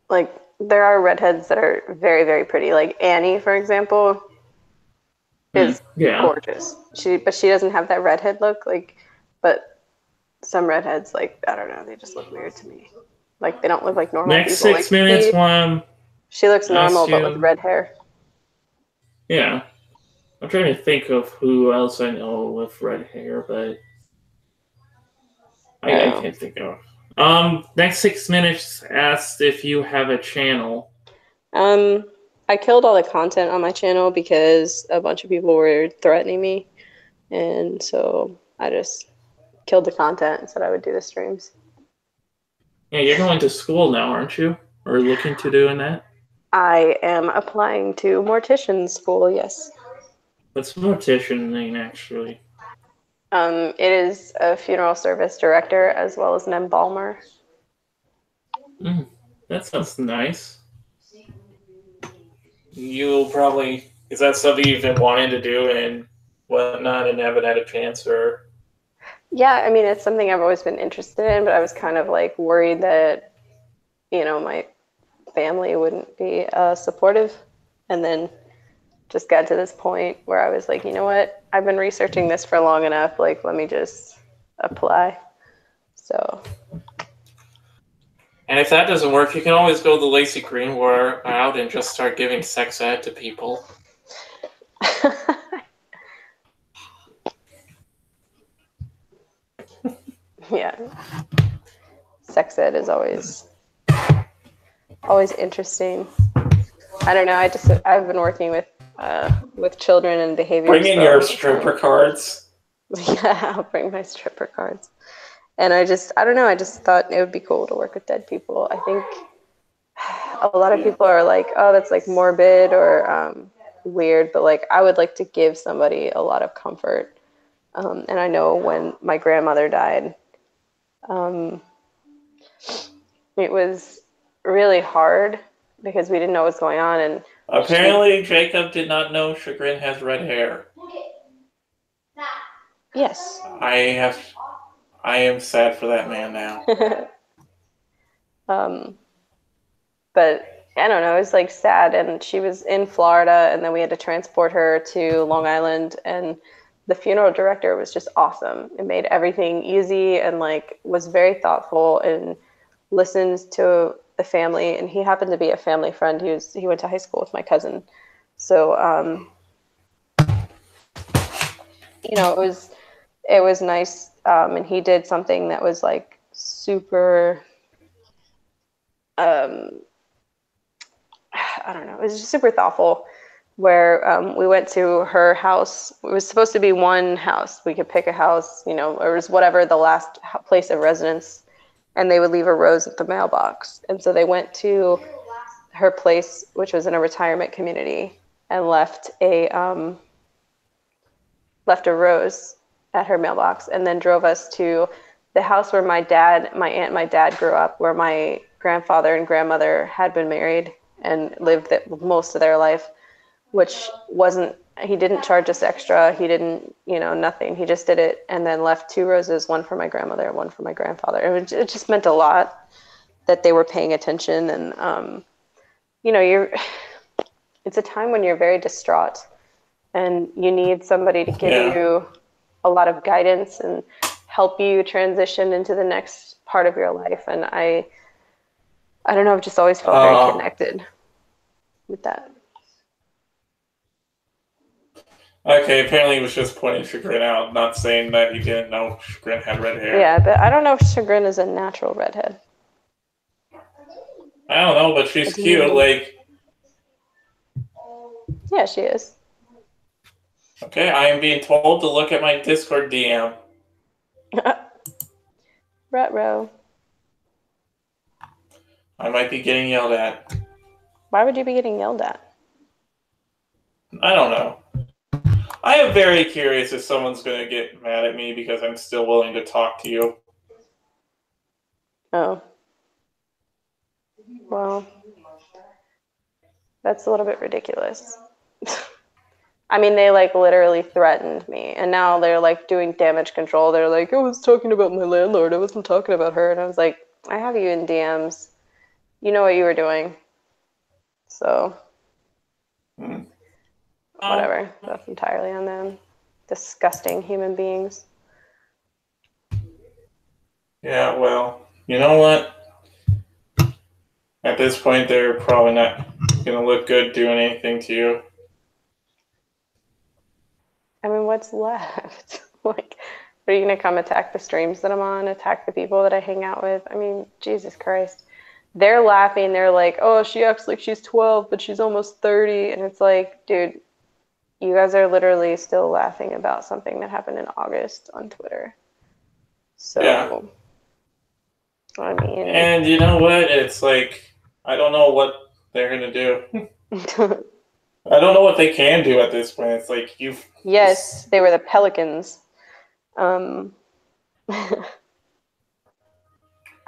Like, there are redheads that are very, very pretty. Like Annie, for example, is gorgeous. But she doesn't have that redhead look. But some redheads, like, I don't know, they just look weird to me. Like, they don't look like normal Next people. 6 minutes, one. She looks normal, but with red hair. Yeah. I'm trying to think of who else I know with red hair, but I can't think of. Next 6 minutes asked if you have a channel. I killed all the content on my channel because a bunch of people were threatening me, and so I just killed the content and said I would do the streams. Yeah, you're going to school now, aren't you? Or looking to doing that? I am applying to mortician school, yes. What's mortician mean, actually? It is a funeral service director as well as an embalmer. That sounds nice. You'll probably... Is that something you've been wanting to do and whatnot and haven't had a chance, or... Yeah, I mean, it's something I've always been interested in, but I was kind of, like, worried that, my family wouldn't be supportive. And then just got to this point where I was like, you know what? I've been researching this for long enough. Like, let me just apply. So. And if that doesn't work, you can always go the Lacey Green route and just start giving sex ed to people. Yeah. Sex ed is always interesting. I don't know. I've been working with children and behavior. Bring in your stripper cards. Yeah, I'll bring my stripper cards. And I don't know. I just thought it would be cool to work with dead people. I think a lot of people are like, oh, that's like morbid or weird, but like I would like to give somebody a lot of comfort. And I know when my grandmother died, it was really hard because we didn't know what was going on. And apparently, Jacob did not know Chagrin has red hair. Yes. I am sad for that man now. But I don't know, it was like sad, and she was in Florida, and then we had to transport her to Long Island, and the funeral director was just awesome. It made everything easy and like was very thoughtful and listened to the family. And he happened to be a family friend. He went to high school with my cousin, so it was nice. And he did something that was like super. I don't know. It was just super thoughtful. Where we went to her house. It was supposed to be one house. We could pick a house, or it was whatever the last place of residence, and they would leave a rose at the mailbox. And so they went to her place, which was in a retirement community, and left a rose at her mailbox, and then drove us to the house where my aunt, and my dad grew up, where my grandfather and grandmother had been married and lived most of their life, which he didn't charge us extra. He didn't, nothing. He just did it and then left 2 roses, one for my grandmother and one for my grandfather. And it just meant a lot that they were paying attention. And, it's a time when you're very distraught and you need somebody to give you a lot of guidance and help you transition into the next part of your life. And I don't know, I've just always felt very connected with that. Okay, apparently he was just pointing Chagrin out, not saying that he didn't know Chagrin had red hair. Yeah, but I don't know if Chagrin is a natural redhead. I don't know, but she's cute, like... Yeah, she is. Okay, I am being told to look at my Discord DM. Retro. I might be getting yelled at. Why would you be getting yelled at? I don't know. I am very curious if someone's going to get mad at me because I'm still willing to talk to you. Oh. Well, that's a little bit ridiculous. I mean, they like literally threatened me, and now they're like doing damage control. They're like, I was talking about my landlord. I wasn't talking about her. And I was like, I have you in DMs. You know what you were doing. So, whatever. That's entirely on them. Disgusting human beings. Yeah, well, you know what? At this point, they're probably not going to look good doing anything to you. I mean, what's left? Like, are you going to come attack the streams that I'm on, attack the people that I hang out with? I mean, Jesus Christ. They're laughing. They're like, oh, she acts like she's 12, but she's almost 30. And it's like, dude, you guys are literally still laughing about something that happened in August on Twitter. So, yeah. I mean... And you know what? It's like, I don't know what they're going to do. I don't know what they can do at this point. It's like, Yes, they were the Pelicans.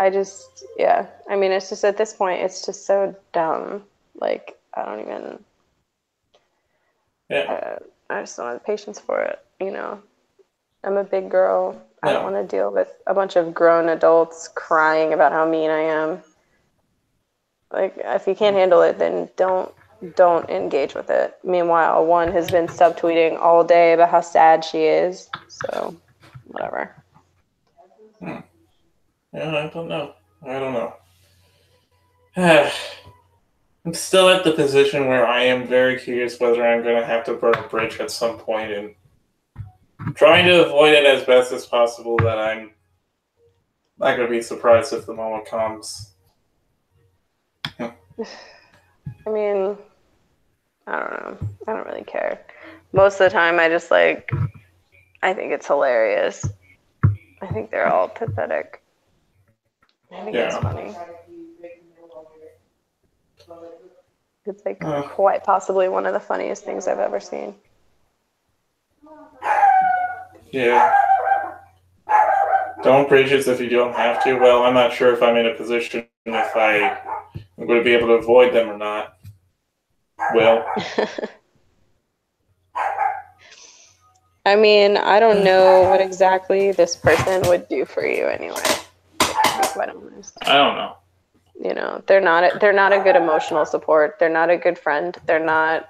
I just, yeah. I mean, it's just at this point, it's just so dumb. Like, I don't even... Yeah. I just don't have the patience for it, I'm a big girl. No. I don't want to deal with a bunch of grown adults crying about how mean I am. Like, if you can't handle it, then don't engage with it. Meanwhile, one has been subtweeting all day about how sad she is. So, whatever. Yeah, I don't know. I'm still at the position where I am very curious whether I'm going to have to burn a bridge at some point, and trying to avoid it as best as possible, that I'm not going to be surprised if the moment comes. I mean, I don't know. I don't really care. Most of the time, I think it's hilarious. I think they're all pathetic. I think it's funny. It's like quite possibly one of the funniest things I've ever seen. Yeah. Don't preach it if you don't have to. Well, I'm not sure if I'm in a position if I'm going to be able to avoid them or not. Well. I mean, I don't know what exactly this person would do for you anyway, to be quite honest. I don't know. You know, they're not a good emotional support. They're not a good friend. They're not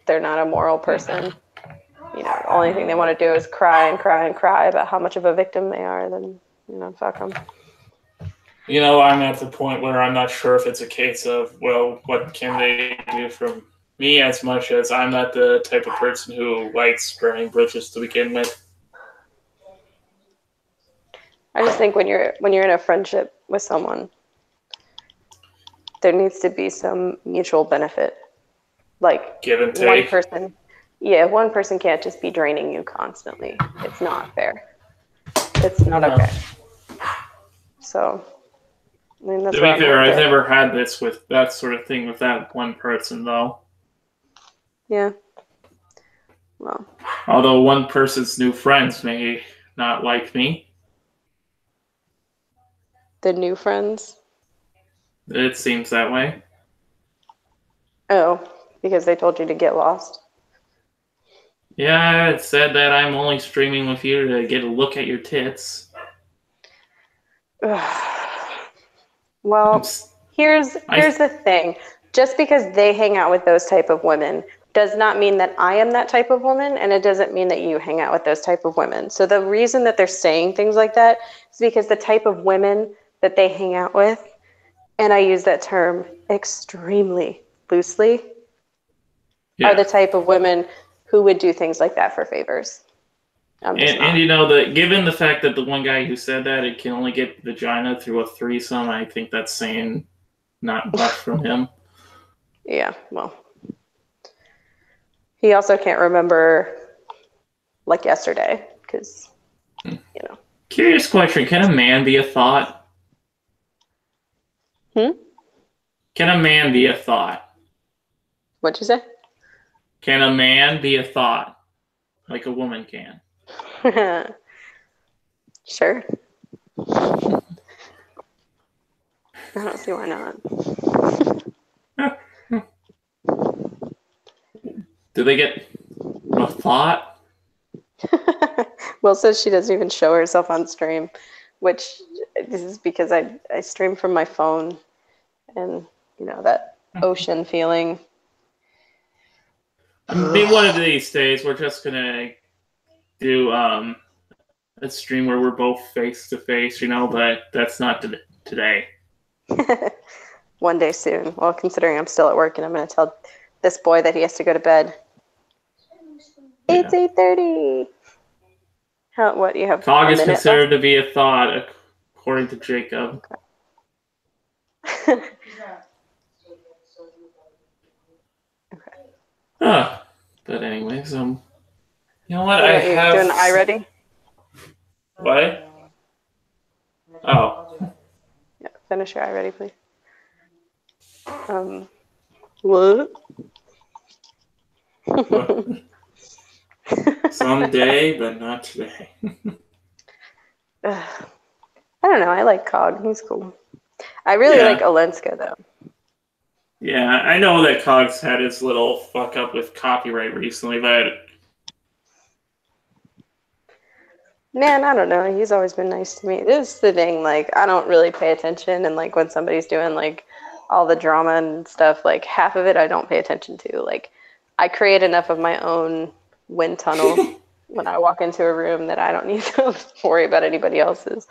a moral person. You know, the only thing they want to do is cry and cry and cry about how much of a victim they are. Then, you know, fuck them. You know, I'm at the point where I'm not sure if it's a case of, well, what can they do from me, as much as I'm not the type of person who likes burning bridges to begin with. I just think when you're in a friendship with someone, there needs to be some mutual benefit. Like, give and take. One person can't just be draining you constantly. It's not fair. It's not okay. So, I mean, that's to be fair, I've never had this with that sort of thing with that one person, though. Yeah. Well. Although one person's new friends may not like me. The new friends? It seems that way. Oh, because they told you to get lost? Yeah, it said that I'm only streaming with you to get a look at your tits. Well, here's the thing. Just because they hang out with those type of women does not mean that I am that type of woman, and it doesn't mean that you hang out with those type of women. So the reason that they're saying things like that is because the type of women that they hang out with, and I use that term extremely loosely, are the type of women who would do things like that for favors. And you know, that given the fact that the one guy who said that it can only get vagina through a threesome, I think that's saying not much from him. Yeah, well, he also can't remember like yesterday because, you know. Curious question: can a man be a thought? Can a man be a thought? What'd you say? Can a man be a thought like a woman can? Sure. I don't see why not. Do they get a thought? Will says she doesn't even show herself on stream, which this is because I stream from my phone, and you know that ocean feeling. Maybe one of these days we're just gonna do a stream where we're both face to face, you know, but that's not today. One day soon. Well, considering I'm still at work and I'm going to tell this boy that he has to go to bed. Yeah. It's 8:30. What do you have? Cog is considered to be a thought, according to Jacob. Okay. But anyways, you know what? I have. Doing eye ready? What? Oh. Yeah, finish your eye ready, please. What? Someday, but not today. I don't know. I like Cog. He's cool. I really like Olenska, though. Yeah, I know that Cog's had his little fuck up with copyright recently, but... Man, I don't know. He's always been nice to me. This is the thing. Like, I don't really pay attention. And, like, when somebody's doing, like, all the drama and stuff, like, half of it I don't pay attention to. Like, I create enough of my own wind tunnel when I walk into a room that I don't need to worry about anybody else's.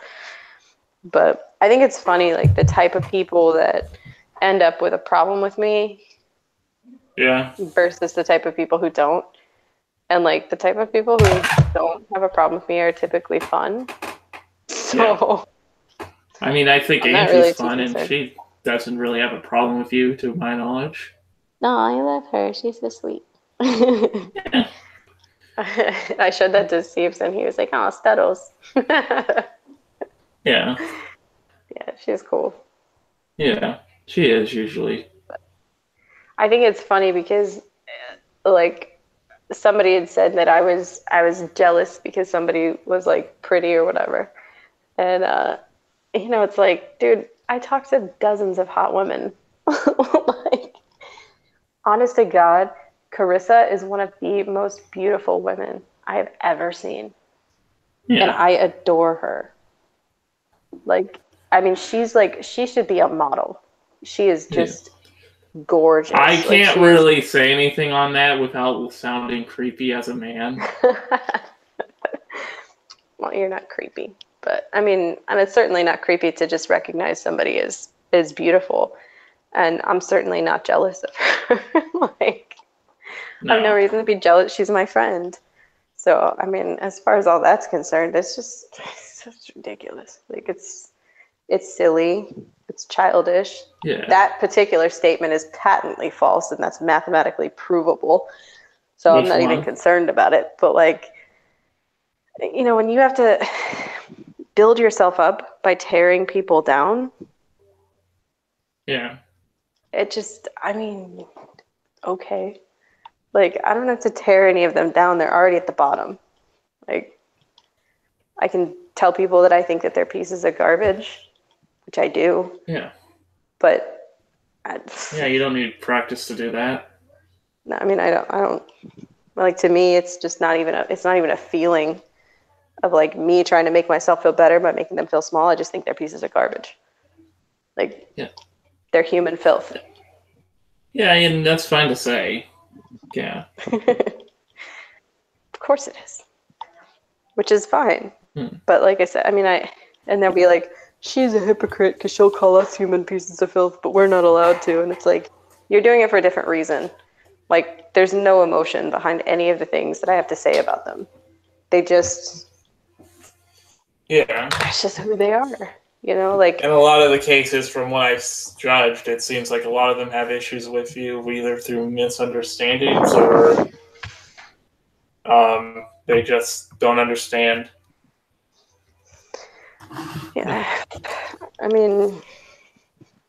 But I think it's funny, like, the type of people that end up with a problem with me versus the type of people who don't. And, like, the type of people who don't have a problem with me are typically fun. So... Yeah. I mean, I think Angie's really fun, and she doesn't really have a problem with you, to my knowledge. No, I love her. She's so sweet. Yeah. I showed that to Steves, and he was like, oh, Studdles. Yeah. Yeah, she's cool. Yeah, she is usually. I think it's funny because, like, somebody had said that I was jealous because somebody was like pretty or whatever, and it's like, dude, I talked to dozens of hot women. Like, honest to God, Carissa is one of the most beautiful women I have ever seen, and Yeah. I adore her. Like, I mean, she should be a model. She is Yeah. just gorgeous. I Like, can't really say anything on that without sounding creepy as a man. Well, you're not creepy, but I mean, and it's certainly not creepy to just recognize somebody is beautiful, and I'm certainly not jealous of her. Like, I have no No. reason to be jealous. She's my friend. So, I mean, as far as all that's concerned, it's just ridiculous. Like, it's silly, it's childish. Yeah. That particular statement is patently false, and that's mathematically provable. So I'm Which not even one? concerned about it. But like, when you have to build yourself up by tearing people down, Yeah. it just, I mean, okay. Like, I don't have to tear any of them down. They're already at the bottom. Like, I can tell people that I think that they're pieces of garbage, which I do, Yeah. but Yeah, you don't need practice to do that. no, I mean, I don't like, to me, it's just it's not even a feeling of like me trying to make myself feel better by making them feel small. I just think they're pieces of garbage. Like, Yeah. they're human filth. Yeah, and that's fine to say. Yeah. Of course it is, which is fine. Hmm. But like I said, I mean, and they'll be like, she's a hypocrite because she'll call us human pieces of filth, but we're not allowed to. And it's like, you're doing it for a different reason. Like, there's no emotion behind any of the things that I have to say about them. They just, Yeah. that's just who they are. Like, In a lot of the cases, from what I've judged, it seems like a lot of them have issues with you, either through misunderstandings or they just don't understand. yeah, I mean,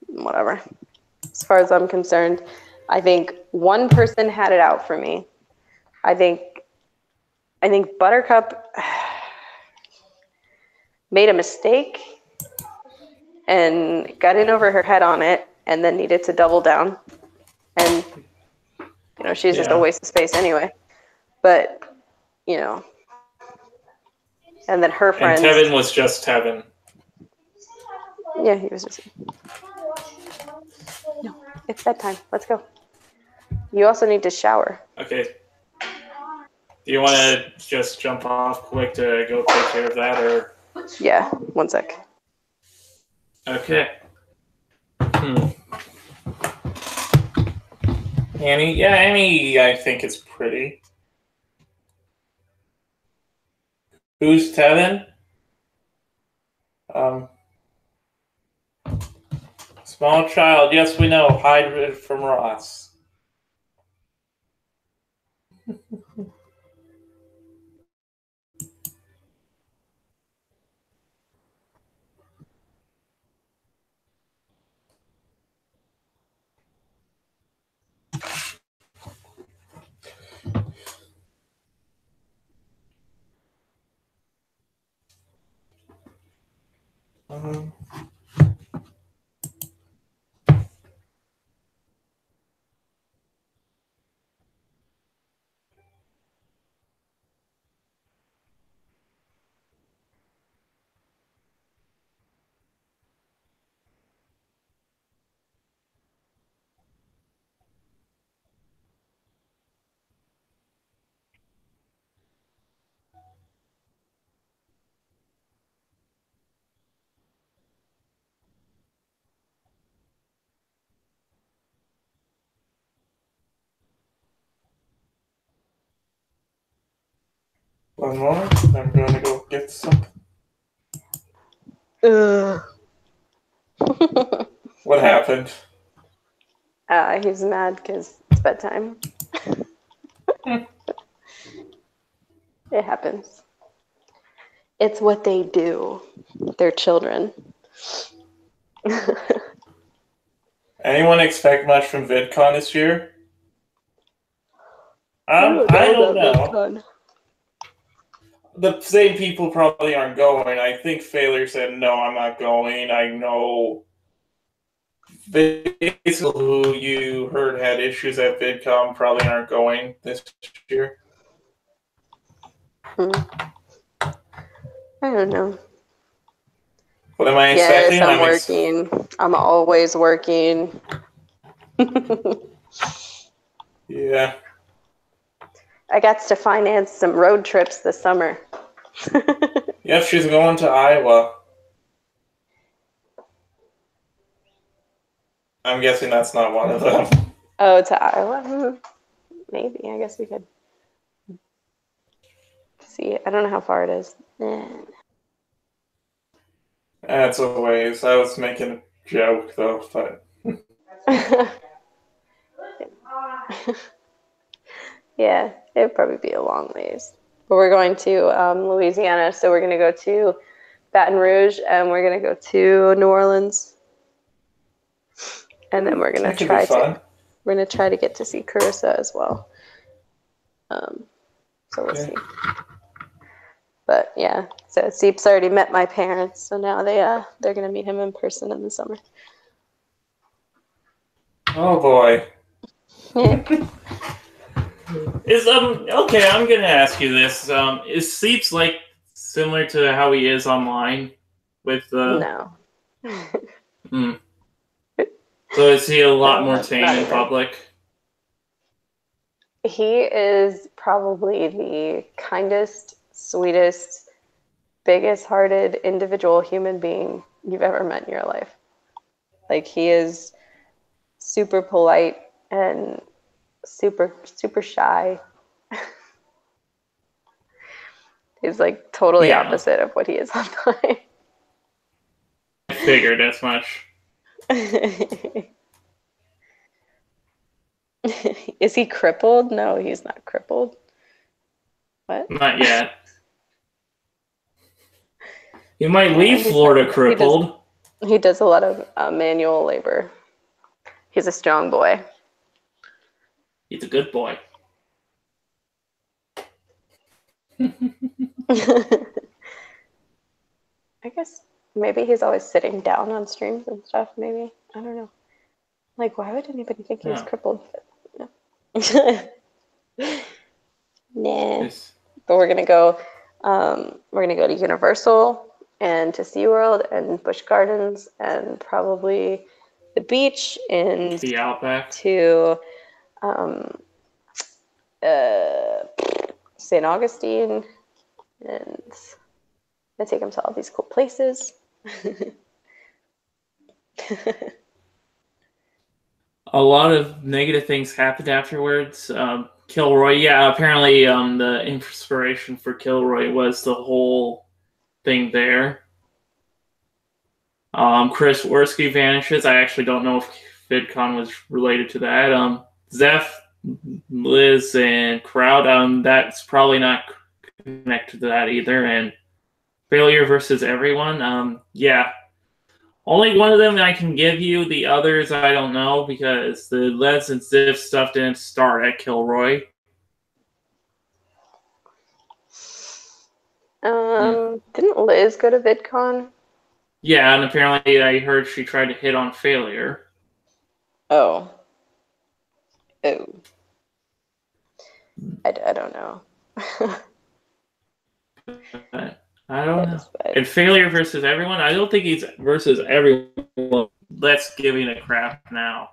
whatever. As far as I'm concerned, I think one person had it out for me. I think Buttercup made a mistake and got in over her head on it, and then needed to double down. And she's just a waste of space anyway. But and then her friends. And Tevin was just Tevin. Yeah, he was just. No, it's bedtime. Let's go. You also need to shower. Okay. Do you want to just jump off quick to go take care of that, or? Yeah, one sec. Okay. Annie? Yeah, Annie, I think is pretty. Who's Tevin? Small child. Yes, we know. Hide from Ross. One moment. I'm going to go get something. What happened? He's mad because it's bedtime. It happens. It's what they do. They're children. Anyone expect much from VidCon this year? I don't about know. VidCon. The same people probably aren't going. I think Failure said, no, I'm not going. I know people who you heard had issues at VidCon probably aren't going this year. I don't know. What am I Yes, expecting? I'm working. I'm always working. Yeah. I got to finance some road trips this summer. Yep, she's going to Iowa. I'm guessing that's not one of them. Oh, to Iowa? Maybe. I guess we could see. I don't know how far it is. That's a ways. I was making a joke, though, but... Yeah, it'd probably be a long ways. But we're going to Louisiana, so we're going to go to Baton Rouge, and we're going to go to New Orleans. And then we're going to try to get to see Carissa as well. So we'll see. But yeah, so Seep's already met my parents, so now they're going to meet him in person in the summer. Oh boy. Yeah. Okay, I'm gonna ask you this. Is Seeps like similar to how he is online with No. So is he a lot more not tame in even. public? He is probably the kindest, sweetest, biggest hearted individual human being you've ever met in your life. Like, he is super polite and super, super shy. He's like totally opposite of what he is online. I figured as much. Is he crippled? No, he's not crippled. What? Not yet. He might leave Florida crippled. He does a lot of manual labor. He's a strong boy. He's a good boy. I guess maybe he's always sitting down on streams and stuff, maybe. I don't know. Like, why would anybody think he was crippled? Yeah. Nah. But we're gonna go to Universal and to SeaWorld and Busch Gardens and probably the beach and the Outback to St. Augustine, and I take him to all these cool places. A lot of negative things happened afterwards. Kilroy, yeah, apparently the inspiration for Kilroy was the whole thing there. Chris Worski vanishes. I actually don't know if VidCon was related to that. Zeph, Liz, and Crowd, that's probably not connected to that either. And Failure versus Everyone, yeah. Only one of them I can give you. The others I don't know because the Les and Ziff stuff didn't start at Kilroy. Didn't Liz go to VidCon? Yeah, and apparently I heard she tried to hit on Failure. Oh. I don't know. I don't know. And Failure versus Everyone? I don't think he's versus everyone. Let's giving a crap now.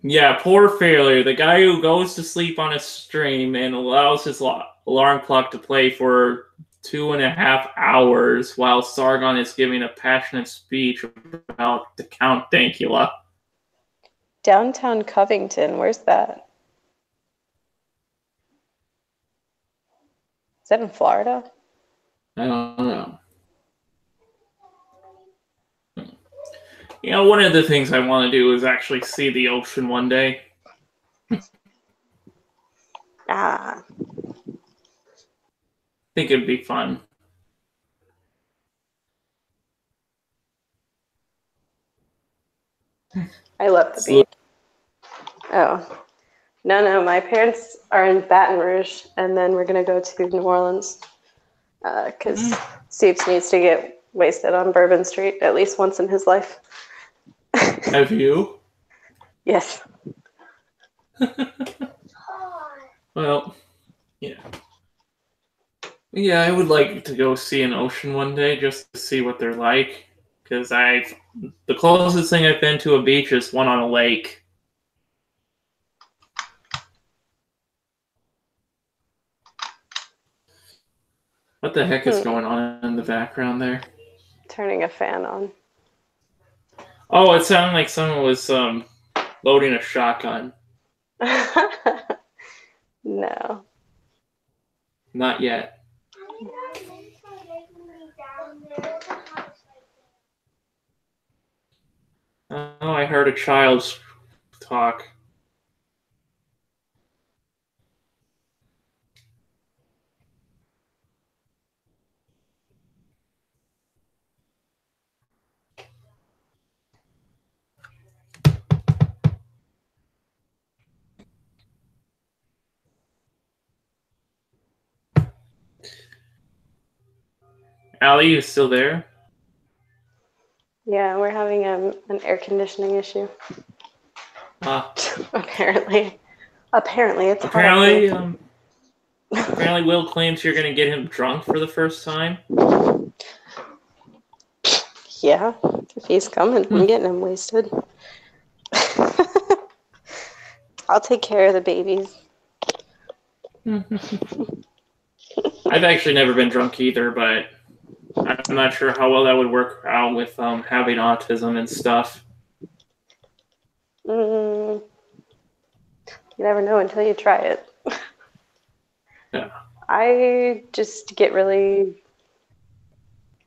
Yeah, poor Failure. The guy who goes to sleep on a stream and allows his alarm clock to play for 2.5 hours while Sargon is giving a passionate speech about the Count Dankula. Downtown Covington, where's that? Is that in Florida? I don't know. You know, one of the things I want to do is actually see the ocean one day. I think it'd be fun. I love the beach. Oh. No. My parents are in Baton Rouge, and then we're going to go to New Orleans because Seeps needs to get wasted on Bourbon Street at least once in his life. Have you? Yes. Well, yeah. Yeah, I would like to go see an ocean one day just to see what they're like. Because the closest thing I've been to a beach is one on a lake. What the heck is going on in the background there? Turning a fan on. Oh, it sounded like someone was loading a shotgun. No. Not yet. Oh, I heard a child talk. Allie, you still there? Yeah, we're having an air conditioning issue. Apparently it's hot up here. Apparently Will claims you're going to get him drunk for the first time. Yeah, if he's coming, I'm getting him wasted. I'll take care of the babies. I've actually never been drunk either, but I'm not sure how well that would work out with having autism and stuff. You never know until you try it. Yeah. I just get really,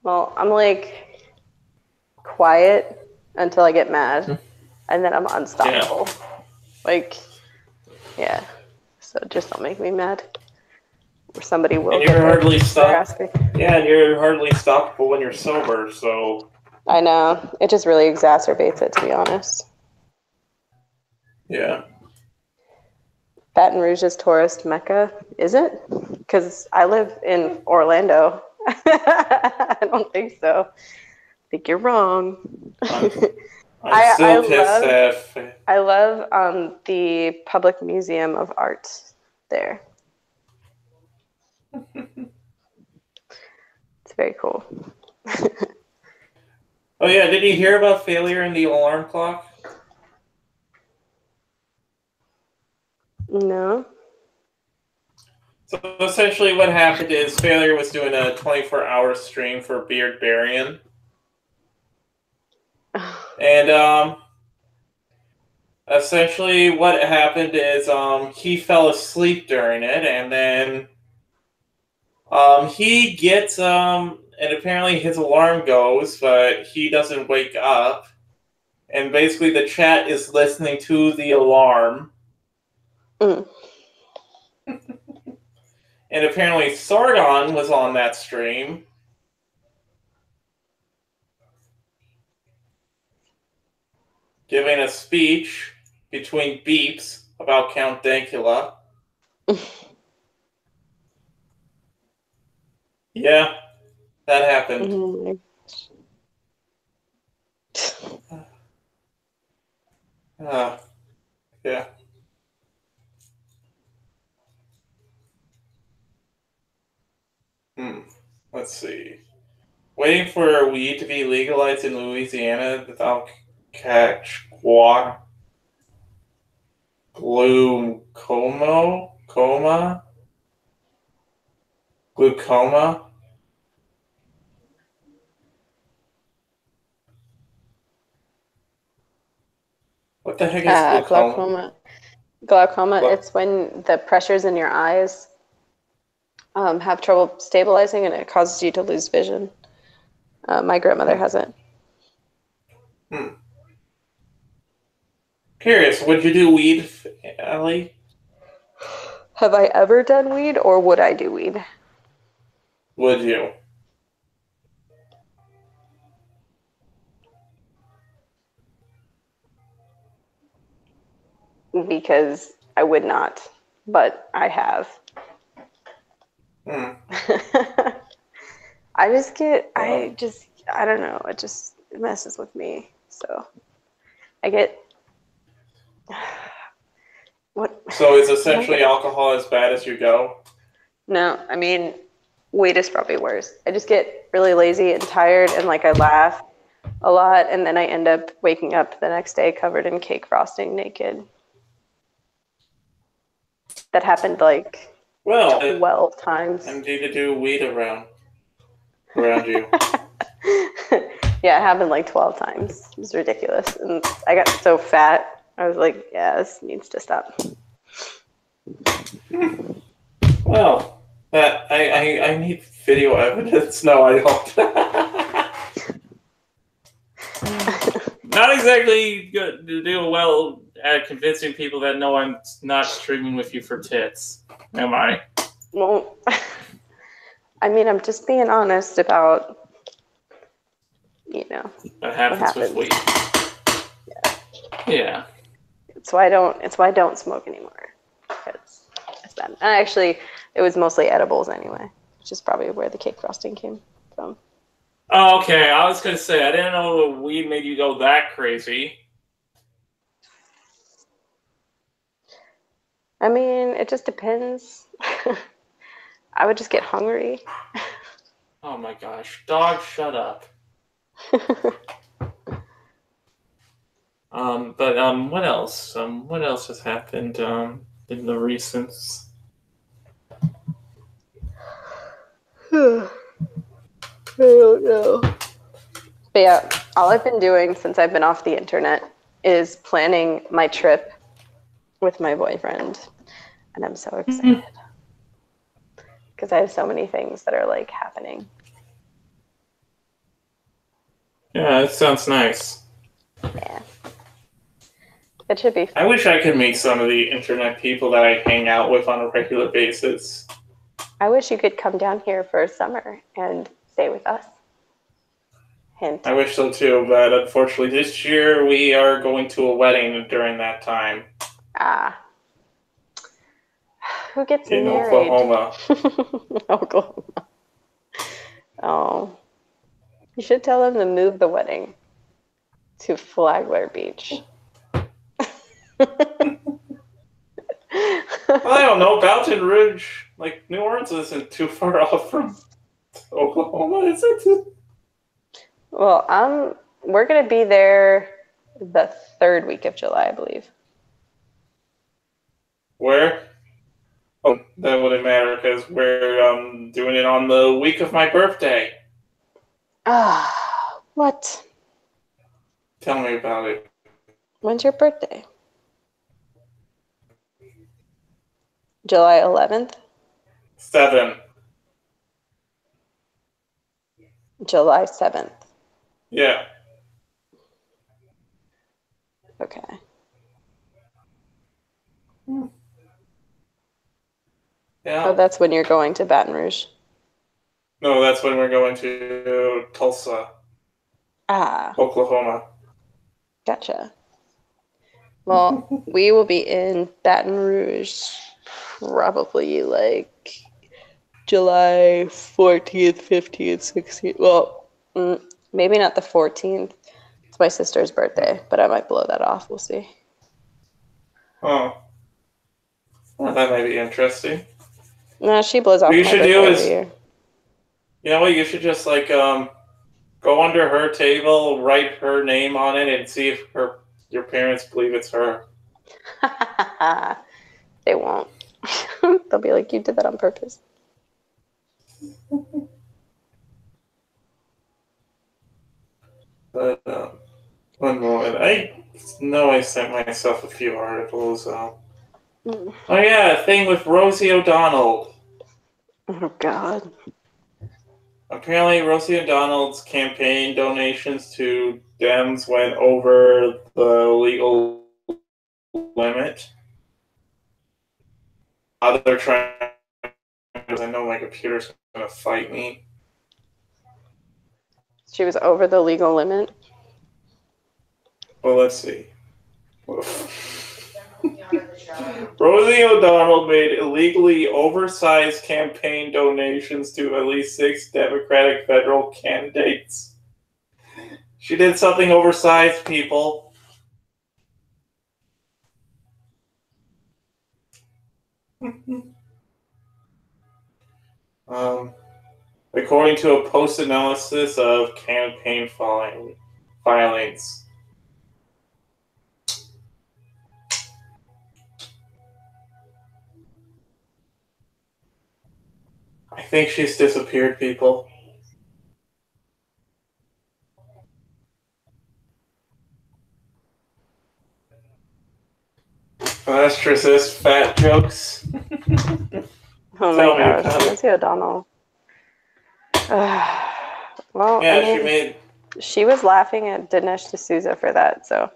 well, I'm like quiet until I get mad, and then I'm unstoppable. Yeah. Like, yeah. So just don't make me mad. Or somebody will. And you're hardly stopped. Yeah, and you're hardly stoppable when you're sober. So. I know. It just really exacerbates it, to be honest. Yeah. Baton Rouge is tourist mecca, is it? Because I live in Orlando. I don't think so. I think you're wrong. I'm still pissed off. I love the Public Museum of Art there. It's very cool. Oh yeah, did you hear about failure in the alarm clock? No. So essentially what happened is Failure was doing a 24-hour stream for Beard Barian. And essentially what happened is he fell asleep during it, and then he gets and apparently his alarm goes, but he doesn't wake up. And basically the chat is listening to the alarm. And apparently Sargon was on that stream. Giving a speech between beeps about Count Dankula. Yeah, that happened. Yeah. Let's see. Waiting for weed to be legalized in Louisiana without catch glaucoma. What the heck is glaucoma? Glaucoma, it's when the pressures in your eyes have trouble stabilizing and it causes you to lose vision. My grandmother has it. Curious, would you do weed, Ellie? Have I ever done weed, or would I do weed? Would you? because I would not, but I have. I don't know. It messes with me. So I get what? So is essentially alcohol as bad as you go? No, I mean, weed is probably worse. I just get really lazy and tired, and like I laugh a lot, and then I end up waking up the next day covered in cake frosting, naked. That happened like 12 times. I need to do weed around you. Yeah, it happened like 12 times. It was ridiculous. And I got so fat. I was like, yeah, this needs to stop. Well, I need video evidence. No, I don't. Not exactly good to do well at convincing people that no, I'm not streaming with you for tits. Am I? Well, I mean, I'm just being honest about, What happens with weed. Yeah. It's why I don't smoke anymore. Because it's bad. And actually, it was mostly edibles anyway, which is probably where the cake frosting came from. Oh, okay, I was gonna say I didn't know the weed made you go that crazy. I mean, it just depends. I would just get hungry. Oh my gosh, dog, shut up. But what else? What else has happened in the recents? I don't know. But yeah, all I've been doing since I've been off the internet is planning my trip with my boyfriend. And I'm so excited. Because I have so many things that are like happening. Yeah, it sounds nice. Yeah. It should be fun. I wish I could meet some of the internet people that I hang out with on a regular basis. I wish you could come down here for summer and stay with us. Hint. I wish so too, but unfortunately this year we are going to a wedding during that time. Ah. Who gets in married? Oklahoma. Oklahoma. Oh. You should tell them to move the wedding to Flagler Beach. Well, I don't know. Baton Rouge, like New Orleans, isn't too far off from Oklahoma, is it? Well, we're gonna be there the 3rd week of July, I believe. Where? Oh, that wouldn't matter because we're doing it on the week of my birthday. Ah, what? Tell me about it. When's your birthday? July 11th? 7. July 7th. Yeah. Okay. Yeah. Oh, that's when you're going to Baton Rouge. No, that's when we're going to Tulsa. Oklahoma. Gotcha. Well, we will be in Baton Rouge probably like July 14th, 15th, 16th. Well, maybe not the 14th. It's my sister's birthday, but I might blow that off. We'll see. Oh. Well, that might be interesting. No, she blows off my birthday every year. You know what? You should just like go under her table, write her name on it, and see if your parents believe it's her. They won't. They'll be like, you did that on purpose. But one moment. I know I sent myself a few articles. Oh yeah, a thing with Rosie O'Donnell. Oh God. Apparently, Rosie O'Donnell's campaign donations to Dems went over the legal limit. They're trying, because I know my computer's going to fight me. She was over the legal limit? Well, let's see. Rosie O'Donnell made illegally oversized campaign donations to at least 6 Democratic federal candidates. She did something oversized, people. According to a post-analysis of campaign filings. I think she's disappeared, people. Ostracis fat jokes. Oh my gosh, Rosie O'Donnell. Well, yeah, I mean, she was laughing at Dinesh D'Souza for that, so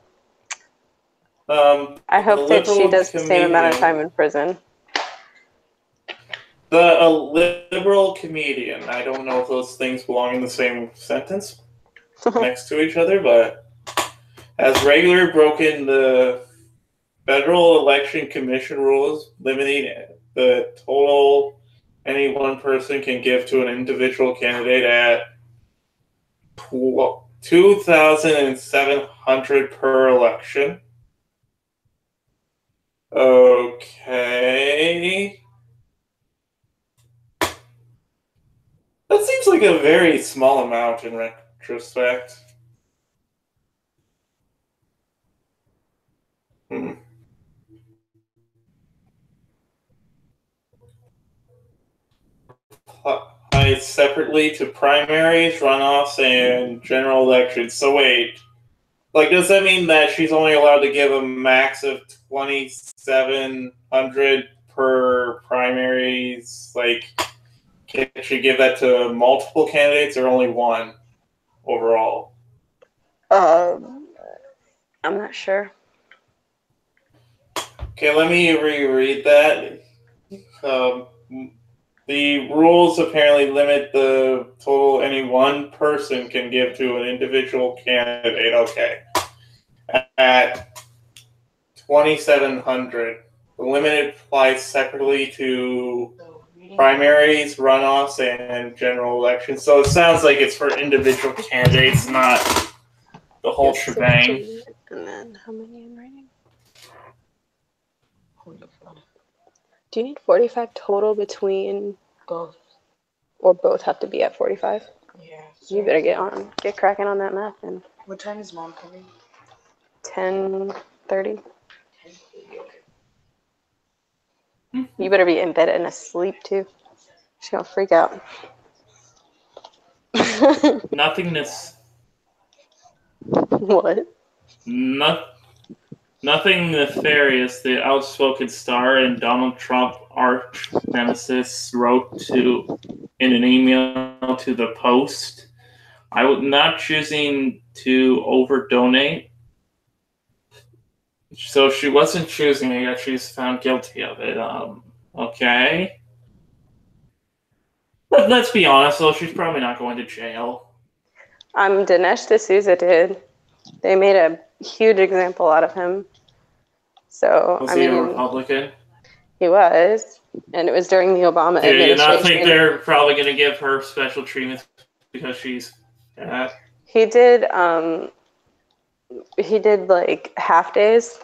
I hope that she does the same amount of time in prison. A liberal comedian. I don't know if those things belong in the same sentence next to each other, but has regularly broken the Federal Election Commission rules limiting the total any one person can give to an individual candidate at $2,700 per election. Okay. That seems like a very small amount in retrospect. Applies separately to primaries, runoffs, and general elections. So wait, like, does that mean that she's only allowed to give a max of $2,700 per primaries? Like, can she give that to multiple candidates or only one overall? I'm not sure. Okay, let me reread that. The rules apparently limit the total any one person can give to an individual candidate. Okay. At $2,700. The limit applies separately to primaries, runoffs, and general elections. So it sounds like it's for individual candidates, not the whole shebang. And then how many I'm writing? Do you need 45 total between both? Or both have to be at 45? Yeah. You better get cracking on that math then. What time is mom coming? 10:30. You better be in bed and asleep too. She's gonna freak out. Nothingness. What? Nothing nefarious, the outspoken star and Donald Trump arch nemesis wrote in an email to the Post. I was not choosing to over-donate. So she wasn't choosing it, yet she's found guilty of it. Okay. But let's be honest, though, she's probably not going to jail. Dinesh D'Souza did. They made a huge example out of him. So, Was he a Republican? He was. And it was during the Obama administration. Do you not think they're probably going to give her special treatment because she's fat? He did like half days.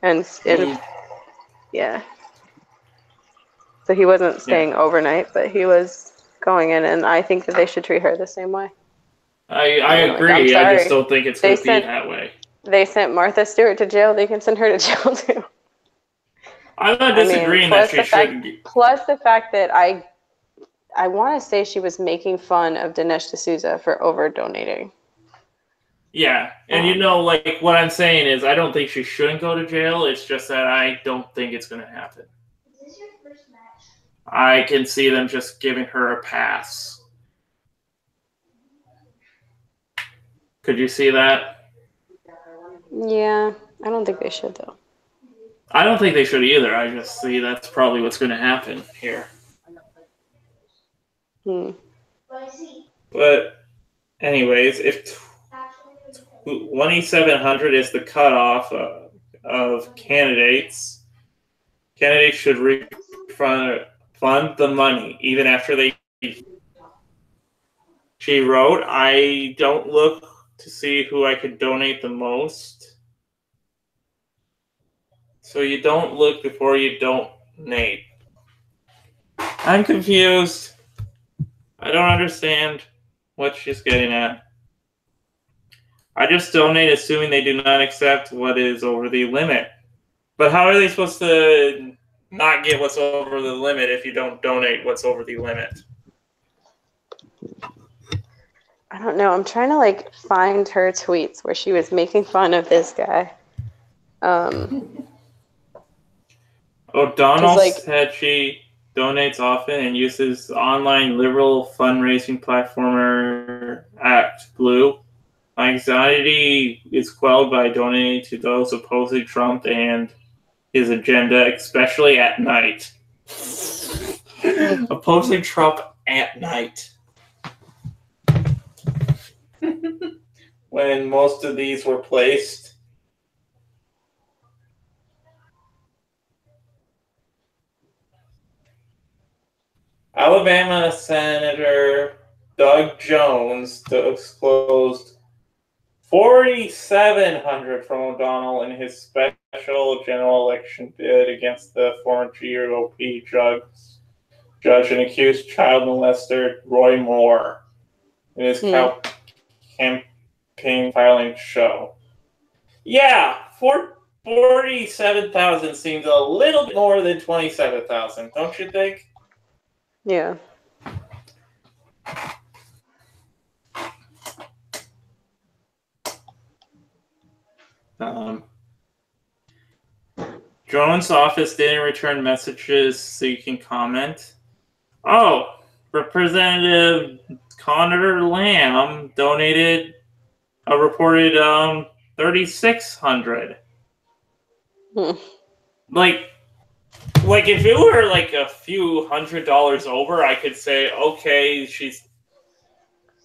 And yeah. So he wasn't staying overnight, but he was going in, and I think that they should treat her the same way. I agree. I just don't think it's going to be that way. They sent Martha Stewart to jail. They can send her to jail too. I'm not disagreeing that she shouldn't. Plus the fact that I want to say she was making fun of Dinesh D'Souza for over donating. Yeah, and like what I'm saying is, I don't think she shouldn't go to jail. It's just that I don't think it's going to happen. Is this your first match? I can see them just giving her a pass. Could you see that? Yeah, I don't think they should, though. I don't think they should either. I just see that's probably what's going to happen here. But anyways, if 2,700 is the cutoff, of candidates. Candidates should refund the money even after they. She wrote, I don't look to see who I could donate the most. So you don't look before you donate. I'm confused. I don't understand what she's getting at. I just donate assuming they do not accept what is over the limit. But how are they supposed to not get what's over the limit if you don't donate what's over the limit? I don't know. I'm trying to like find her tweets where she was making fun of this guy. O'Donnell said she donates often and uses online liberal fundraising platformer ActBlue. My anxiety is quelled by donating to those opposing Trump and his agenda, especially at night. Opposing Trump at night. When most of these were placed. Alabama Senator Doug Jones disclosed $4,700 from O'Donnell in his special general election bid against the former GOP judge and accused child molester Roy Moore in his campaign filing show. Yeah, $47,000 seems a little bit more than $27,000, don't you think? Yeah. Jones' office didn't return messages seeking comment. Oh, Representative Connor Lamb donated a reported $3,600. Like if it were like a few $100s over, I could say, okay, she's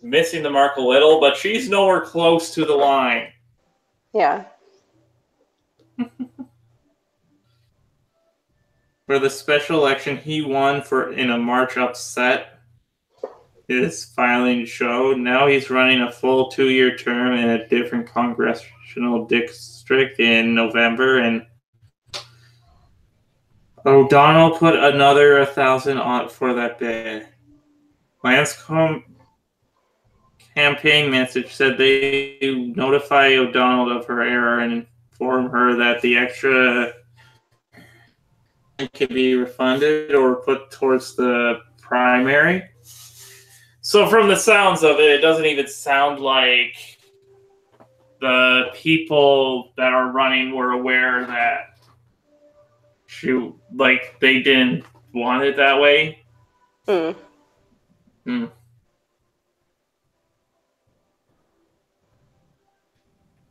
missing the mark a little, but she's nowhere close to the line. Yeah. For the special election he won in a March upset, his filing showed. Now he's running a full 2-year term in a different congressional district in November, and O'Donnell put another $1,000 on for that bid. Lance's campaign message said they notify O'Donnell of her error and inform her that the extra can be refunded or put towards the primary. So from the sounds of it, it doesn't even sound like the people that are running were aware that they didn't want it that way.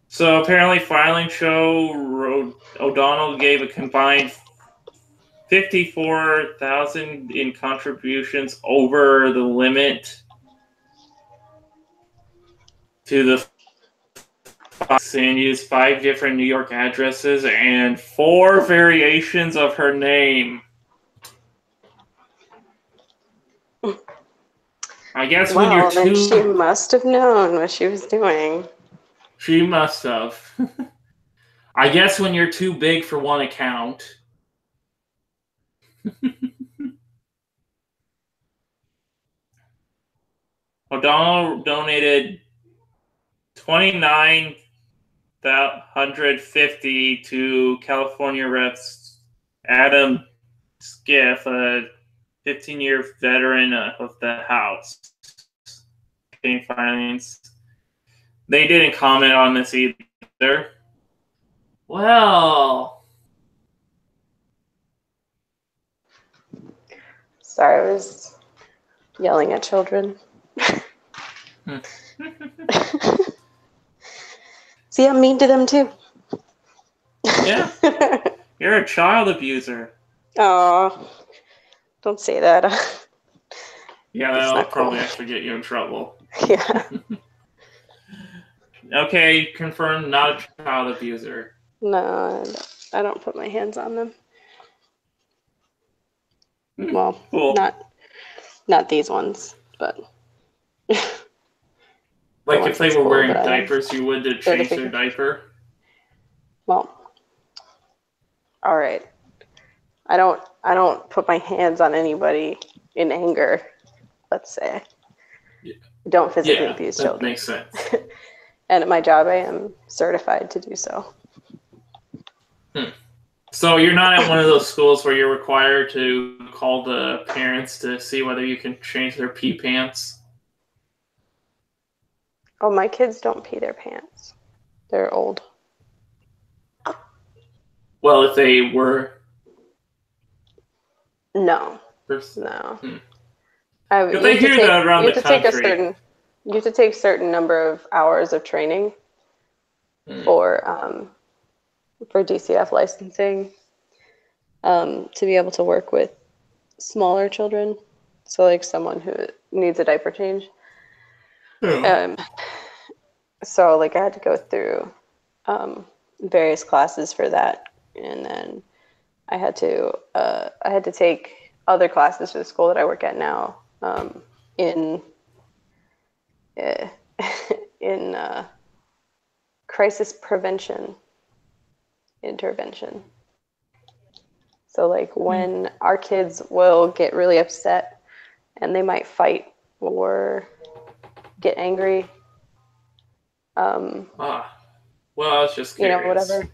So apparently filing show O'Donnell gave a combined $54,000 in contributions over the limit to the and used 5 different New York addresses and 4 variations of her name. I guess when you're then she must have known what she was doing. She must have. I guess when you're too big for one account. O'Donnell donated $2,950 to California Reps Adam Schiff, a 15-year veteran of the House. Filings. They didn't comment on this either. Well. Sorry, I was yelling at children. See, I'm mean to them too. Yeah. You're a child abuser. Oh, don't say that. Yeah, that'll probably actually get you in trouble. Yeah. Okay, confirmed, not a child abuser. No, I don't put my hands on them. Well, Cool. not these ones, but Like if they were wearing but diapers, you would to change their diaper? Well, all right. I don't put my hands on anybody in anger, let's say. Yeah. Don't physically abuse that children. Makes sense. And at my job, I am certified to do so. So you're not at one of those schools where you're required to call the parents to see whether you can change their pee pants? Oh, my kids don't pee their pants. They're old. Well, if they were... No. First... No. If they hear that around the country... You have to take a certain number of hours of training for DCF licensing to be able to work with smaller children. So like someone who needs a diaper change. So like I had to go through various classes for that, and then I had to take other classes for the school that I work at now in crisis prevention intervention. So like when our kids will get really upset and they might fight or get angry. Well, I was just curious. Whatever.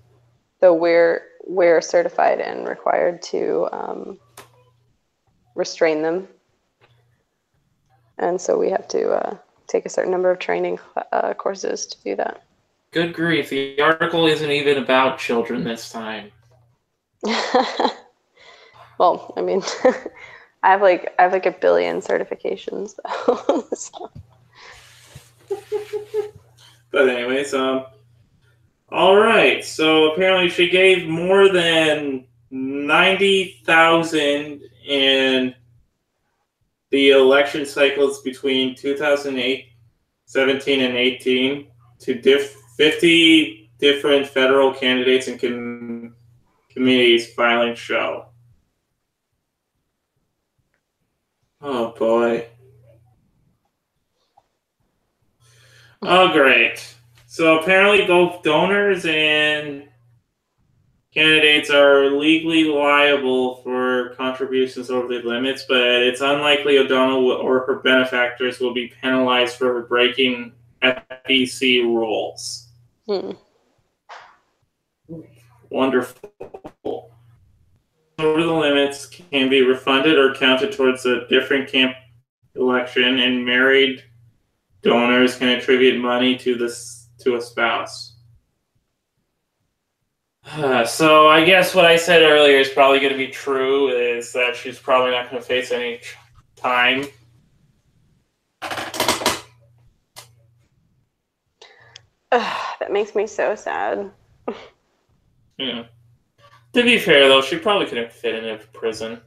So we're certified and required to restrain them. And so we have to take a certain number of training courses to do that. Good grief, the article isn't even about children this time. Well, I mean, I have like a billion certifications though. So. But anyways, all right. So apparently she gave more than 90,000 in the election cycles between 2017 and 18 to 50 different federal candidates and committees filing show. Oh boy. Oh great. So apparently both donors and candidates are legally liable for contributions over the limits, but it's unlikely O'Donnell or her benefactors will be penalized for breaking FEC rules. Wonderful. Over the limits can be refunded or counted towards a different camp election, and married donors can attribute money to a spouse. So I guess what I said earlier is probably going to be true, is that she's probably not going to face any time. That makes me so sad. Yeah. To be fair, though, she probably couldn't fit into prison.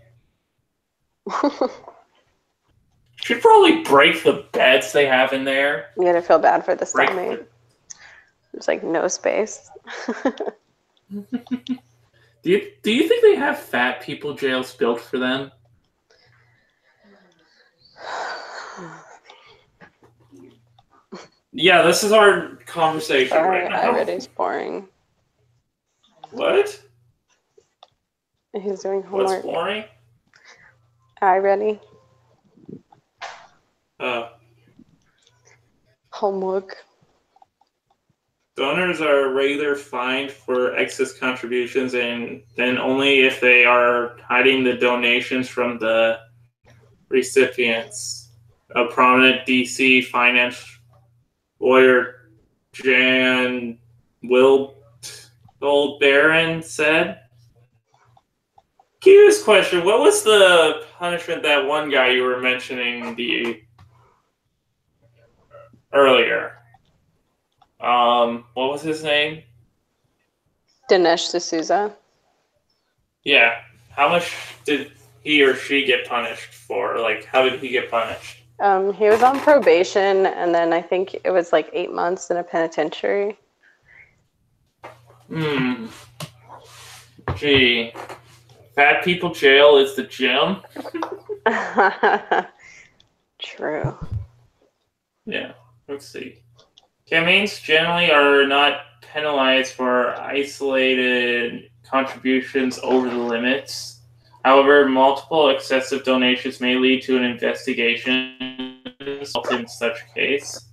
She'd probably break the beds they have in there. You gotta feel bad for the cellmate. There's like no space. Do you think they have fat people jails built for them? Yeah, this is our conversation right now. Already's boring. What? He's doing homework. What's boring? Ready? Homework. Donors are regularly fined for excess contributions, and then only if they are hiding the donations from the recipients. A prominent DC finance lawyer, Jan Goldbarron, said. Curious question: what was the punishment that one guy you were mentioning earlier? What was his name? Dinesh D'Souza. Yeah. How much did he or she get punished for? Like, how did he get punished? He was on probation, and then I think it was like 8 months in a penitentiary. Hmm. Gee. Fat people jail is the gym? True. Yeah. Let's see. Campaigns generally are not penalized for isolated contributions over the limits. However, multiple excessive donations may lead to an investigation in such case.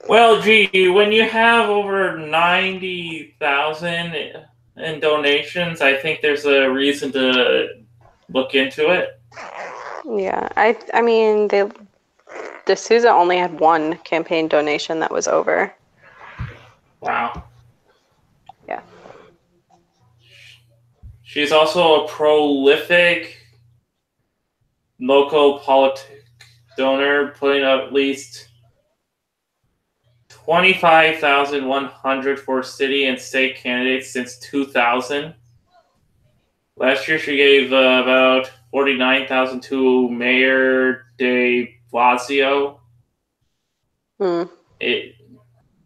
Well, gee, when you have over 90,000 in donations, I think there's a reason to look into it. Yeah, I mean, D'Souza only had one campaign donation that was over. Wow. Yeah. She's also a prolific local politic donor, putting up at least 25,100 for city and state candidates since 2000. Last year, she gave about 49,000 to Mayor de Blasio.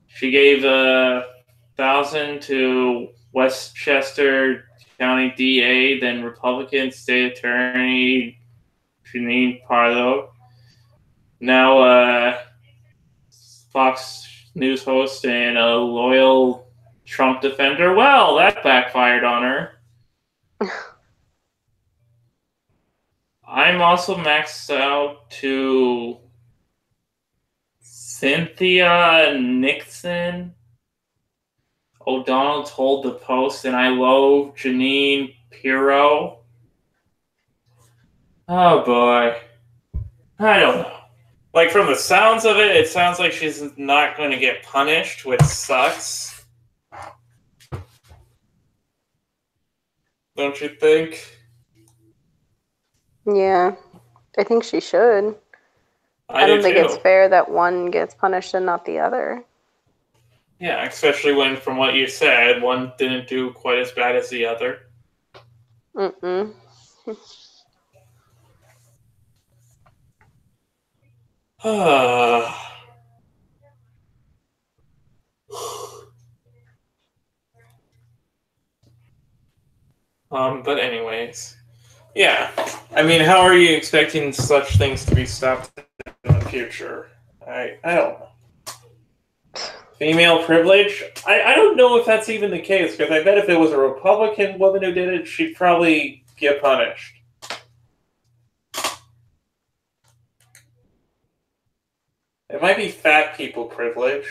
She gave 1,000 to Westchester County DA, then Republican State Attorney Janine Pardo. Now, Fox News host and a loyal Trump defender. Well, that backfired on her. I'm also maxed out to Cynthia Nixon. O'Donnell told the Post, and I love Janine Pirro. Oh boy. I don't know. Like, from the sounds of it, it sounds like she's not going to get punished, which sucks. Don't you think? Yeah, I think she should. I don't think too. it's fair that one gets punished and not the other. Yeah, especially when, from what you said, one didn't do quite as bad as the other. Mm-mm. But anyways. Yeah. I mean, how are you expecting such things to be stopped in the future? I don't know. Female privilege? I don't know if that's even the case, because I bet if it was a Republican woman who did it, she'd probably get punished. It might be fat people privilege.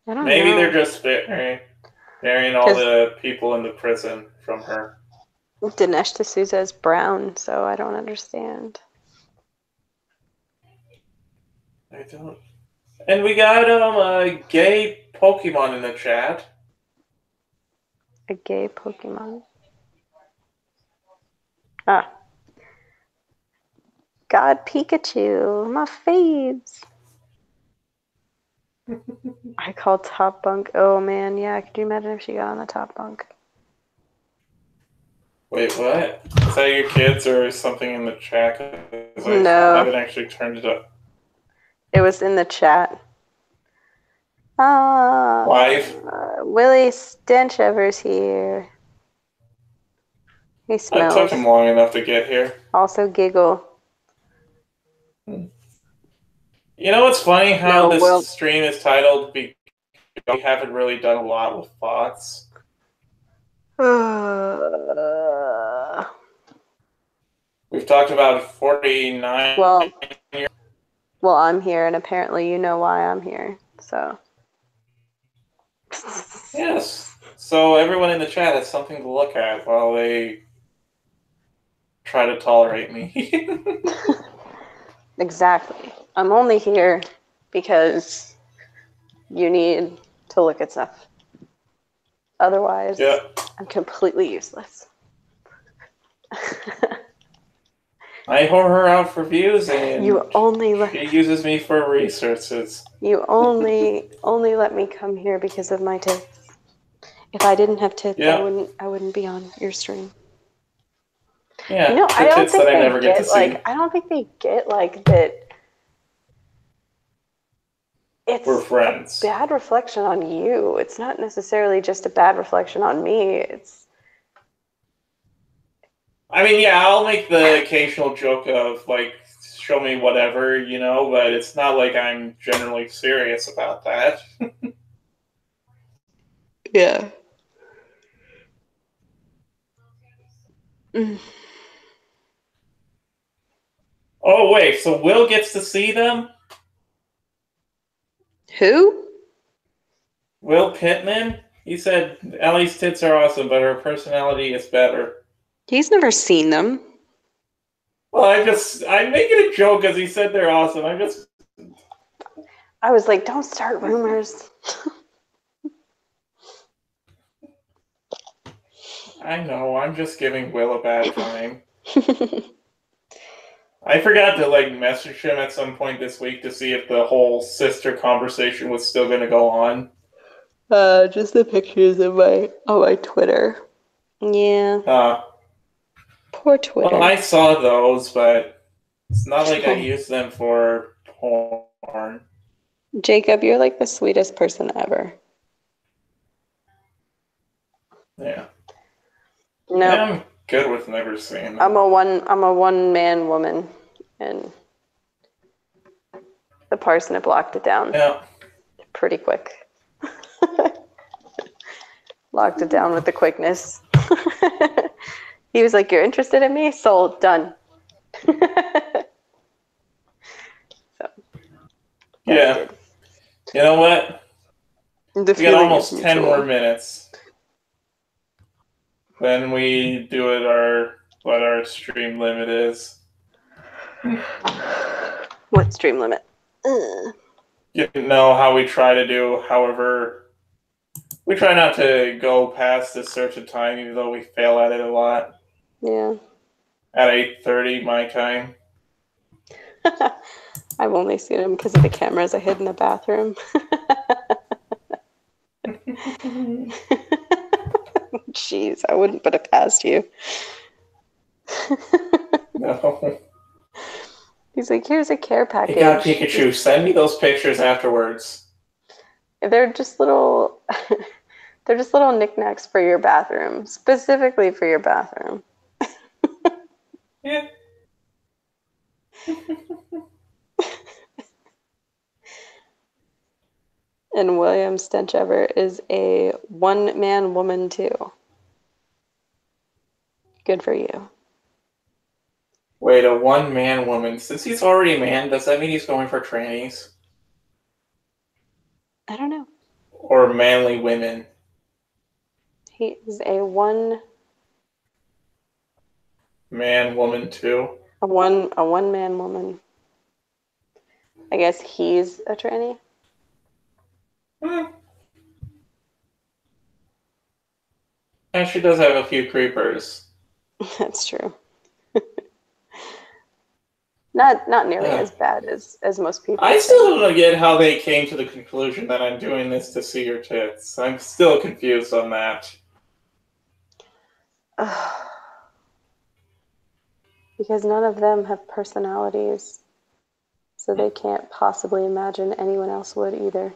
I don't Maybe know. they're just burying all the people in the prison from her. Dinesh D'Souza is brown, so I don't understand. I don't. And we got a gay Pokemon in the chat. A gay Pokemon. Ah. God, Pikachu, my faves. I call top bunk. Oh man, yeah. Could you imagine if she got on the top bunk? Wait, what? Is that your kids or something in the chat? No. I haven't actually turned it up. It was in the chat. Live? Willie Stenchever's here. He smells. It took him long enough to get here. Also giggle. You know what's funny? How this stream is titled because we haven't really done a lot with thoughts. We've talked about 49 years. Well, I'm here, and apparently you know why I'm here, so. Yes. So everyone in the chat has something to look at while they try to tolerate me. Exactly. I'm only here because you need to look at stuff. Otherwise, I'm completely useless. I whore her out for views, and she uses me for resources. You only let me come here because of my tits. If I didn't have tits, I wouldn't be on your stream. Yeah, you know, I don't think I never get to see. I don't think they get like that. It's We're friends. a bad reflection on you. It's not necessarily just a bad reflection on me. It's. I mean, yeah, I'll make the occasional joke of, like, show me whatever, you know, but it's not like I'm generally serious about that. Yeah. Mm. Oh, wait, so Will gets to see them? Who? Will Pittman? He said Ellie's tits are awesome, but her personality is better. He's never seen them. Well, I'm making a joke because he said they're awesome. I was like, don't start rumors. I know, I'm just giving Will a bad time. I forgot to, like, message him at some point this week to see if the whole sister conversation was still going to go on. Just the pictures of my Twitter. Yeah. Poor Twitter. Well, I saw those, but it's not like I use them for porn. Jacob, you're like the sweetest person ever. Yeah. No. Yeah, I'm good with never seeing them. I'm a one man woman, and the parsnip locked it down. Yeah. Pretty quick. Locked it down with the quickness. He was like, "You're interested in me? Sold. Done." So, yeah. good. You know what? We got almost 10 more minutes. Then we do it what our stream limit is. What stream limit? You know how we try to do, however, we try not to go past a certain time, even though we fail at it a lot. Yeah. At 8:30 my time. I've only seen him because of the cameras I hid in the bathroom. Jeez, I wouldn't put it past you. No. He's like, here's a care package. Hey, God, Pikachu, send me those pictures afterwards. They're just little knickknacks for your bathroom, specifically for your bathroom. Yeah. And William Stenchever is a one-man woman too. Good for you. Wait, a one-man woman. Since he's already a man, does that mean he's going for trannies? I don't know. Or manly women? He is a one-man woman too. A one-man woman. I guess he's a tranny. And she does have a few creepers. That's true. Not nearly as bad as most people. I still don't get how they came to the conclusion that I'm doing this to see your tits. I'm still confused on that. Because none of them have personalities, so they can't possibly imagine anyone else would either.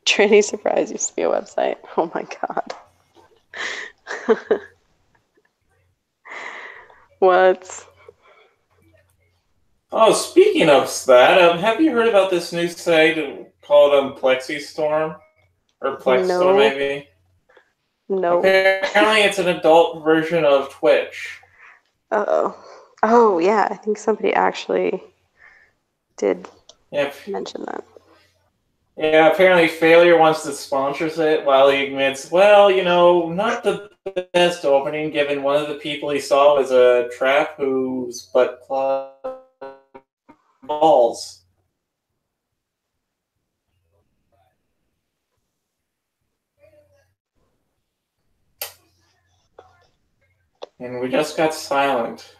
Tranny Surprise used to be a website. Oh my god. What? Oh, speaking of that, have you heard about this new site called Plexistorm? Or Plexstorm, No. maybe? No. Apparently it's an adult version of Twitch. Uh-oh. Oh, yeah. I think somebody actually did mention that. Yeah, apparently Failure wants to sponsors it while he admits, well, you know, not the best opening given one of the people he saw was a trap whose butt plug balls. And we just got silent.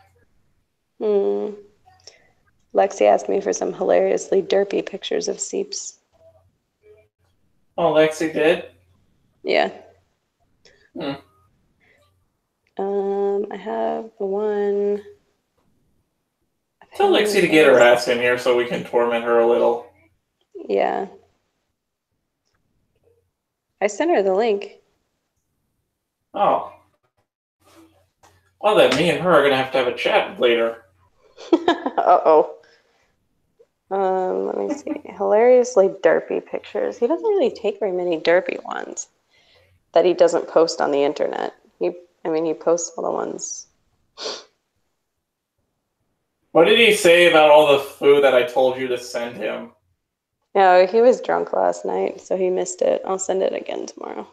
Lexi asked me for some hilariously derpy pictures of Seeps. Oh, Lexi did? Yeah. I have the one. I've Tell Lexi to get her ass in here so we can torment her a little. Yeah. I sent her the link. Oh. Well, then me and her are going to have a chat later. Uh-oh. Let me see. Hilariously derpy pictures. He doesn't really take very many derpy ones that he doesn't post on the internet. He posts all the ones. What did he say about all the food that I told you to send him? No, he was drunk last night, so he missed it. I'll send it again tomorrow.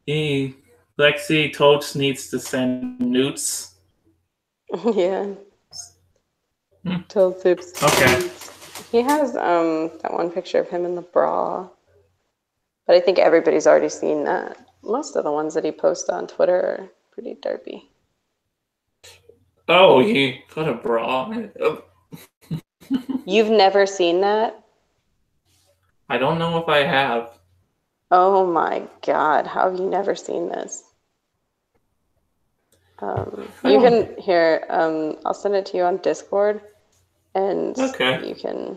Lexi Totes needs to send newts. Yeah. Tell tips. Okay. He has that one picture of him in the bra. But I think everybody's already seen that. Most of the ones that he posts on Twitter are pretty derpy. Oh, he put a bra. You've never seen that? I don't know if I have. Oh my god, how have you never seen this? You can here. I'll send it to you on Discord, and Okay. you can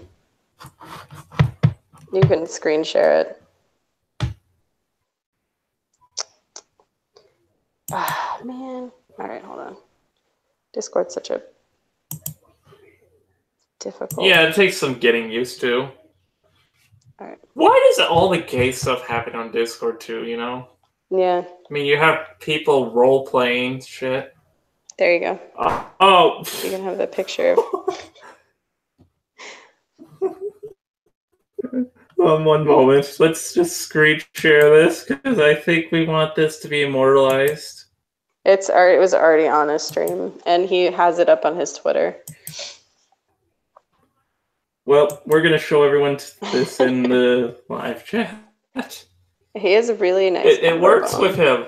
screen share it. Ah, man. All right, hold on. Discord's such a difficult. Yeah, it takes some getting used to. All right. Why does all the gay stuff happen on Discord too? You know? Yeah. I mean, you have people role playing shit. There you go. Oh. You can have the picture. One moment. Let's just screen share this because I think we want this to be immortalized. It was already on his stream, and he has it up on his Twitter. Well, we're gonna show everyone this in the live chat. He is a really nice. It works with him.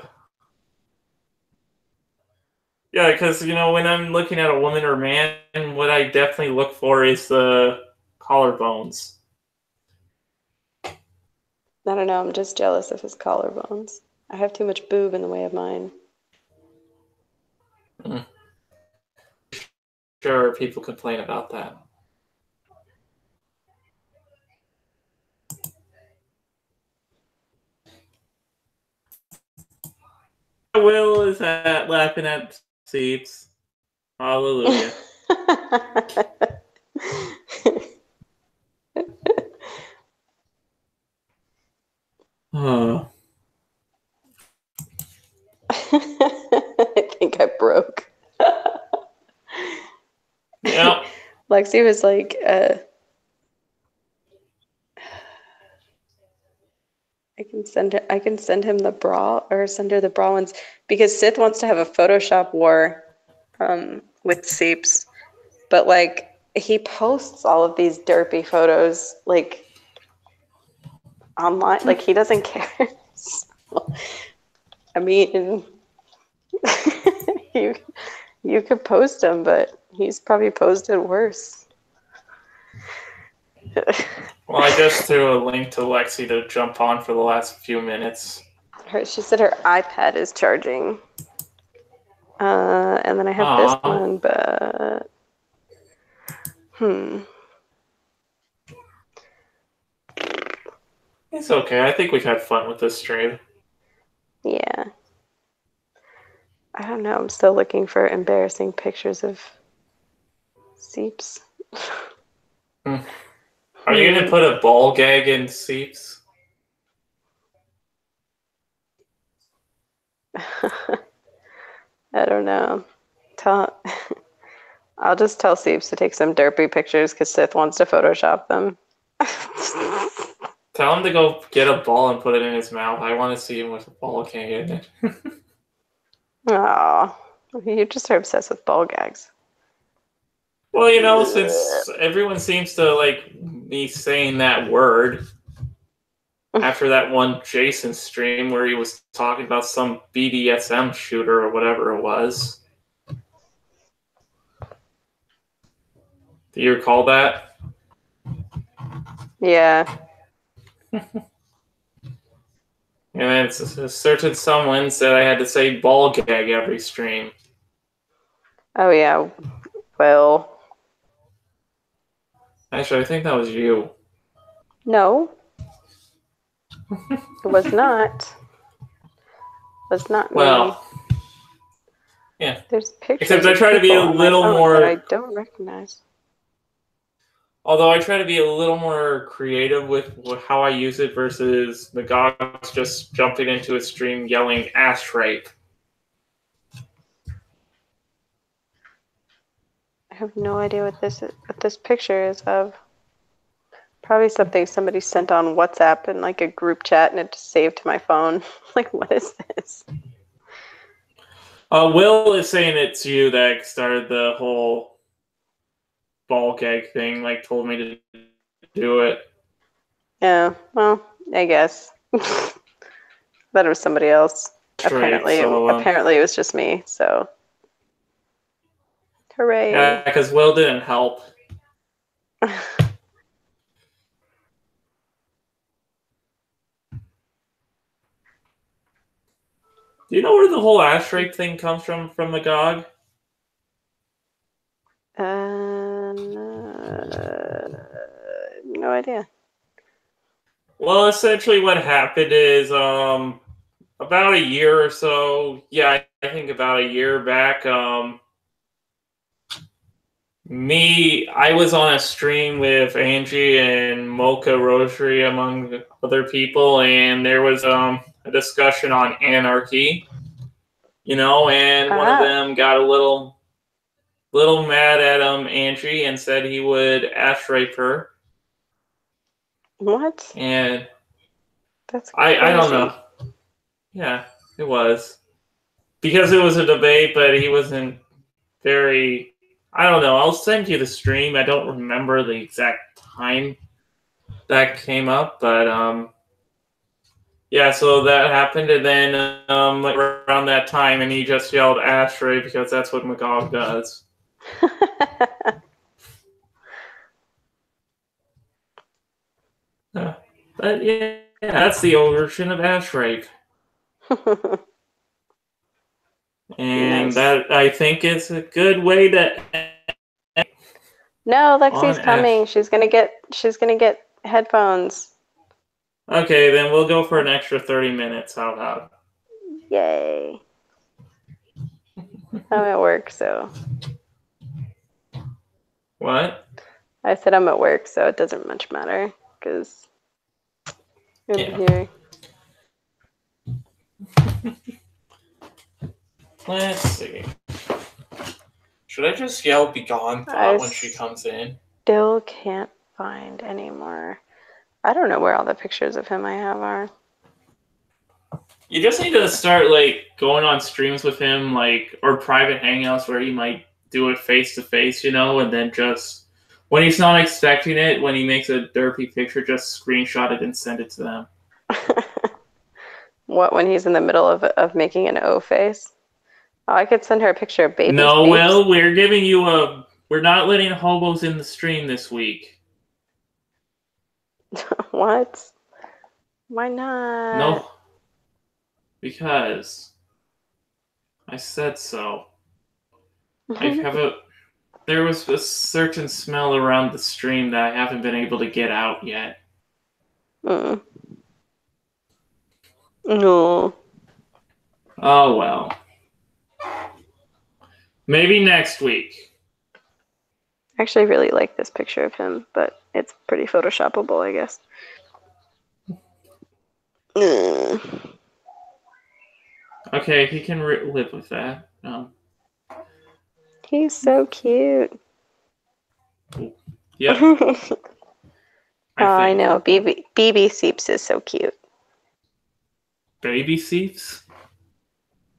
Yeah, because when I'm looking at a woman or man, what I definitely look for is the collarbones. I don't know. I'm just jealous of his collarbones. I have too much boob in the way of mine. Sure, people complain about that. Will is laughing at seats. Hallelujah. Oh. I think I broke. Yeah. Lexi was like, I can send him the bra or send her the bra ones because Sith wants to have a Photoshop war with Seeps, but like he posts all of these derpy photos like online, like he doesn't care. So, I mean, you could post them, but he's probably posted worse. Well, I just threw a link to Lexi to jump on for the last few minutes. She said her iPad is charging. And then I have this one, but It's okay. I think we've had fun with this stream. Yeah. I don't know. I'm still looking for embarrassing pictures of Seeps. Are you going to put a ball gag in Seeps? I don't know. I'll just tell Seeps to take some derpy pictures because Sith wants to Photoshop them. Tell him to go get a ball and put it in his mouth. I want to see him with a ball gag in it. Aw. You're just obsessed with ball gags. Well, since everyone seems to like me saying that word after that one Jason stream where he was talking about some BDSM shooter or whatever it was. Do you recall that? Yeah. And then a certain someone said I had to say ball gag every stream. Oh yeah, well, Actually, I think that was you. no, it was not. It was not me. Well, yeah. There's pictures. Except I of try to be a people on my little phone more. that I don't recognize. Although I try to be a little more creative with how I use it versus the gods just jumping into a stream yelling ass rape. I have no idea what this picture is of. Probably something somebody sent on WhatsApp in like a group chat and it just saved to my phone. Like, what is this? Will is saying it's you that started the whole ball gag thing, like told me to do it. Yeah, well, I guess. Thought it was somebody else. Apparently it was just me, so. Hooray. Yeah, because Will didn't help. Do you know where the whole ass rape thing comes from the GOG? No idea. Well, essentially what happened is about a year or so, yeah, I think about a year back, I was on a stream with Angie and Mocha Rosary among other people, and there was a discussion on anarchy, and one of them got a little mad at Angie and said he would ass rape her. What? And that's crazy. I don't know. Yeah, it was. Because it was a debate, but he wasn't very... I don't know. I'll send you the stream. I don't remember the exact time that came up, but yeah, so that happened, and then around that time, and he just yelled ashtray because that's what Magog does. But yeah, that's the old version of ash rape. And nice. That, I think, is a good way to... No, Lexi's coming. She's gonna get headphones. Okay, then we'll go for an extra 30 minutes. How about? Yay. I'm at work, so. What? I said I'm at work, so it doesn't much matter, because I'm here. Let's see. Should I just yell "Be gone" when she comes in? Still can't find any more. I don't know where all the pictures of him I have are. You just need to start going on streams with him, or private hangouts where he might do it face to face, and then just when he's not expecting it, when he makes a derpy picture, just screenshot it and send it to them. What, when he's in the middle of making an O face? Oh, I could send her a picture of baby. No, Will, we're giving you we're not letting hobos in the stream this week. What? Why not? No. Because I said so. There was a certain smell around the stream that I haven't been able to get out yet. No. Oh well. Maybe next week. I actually really like this picture of him, but it's pretty photoshoppable, I guess. Okay, he can live with that. He's so cute. Yeah. I know. BB Seeps is so cute. Baby Seeps?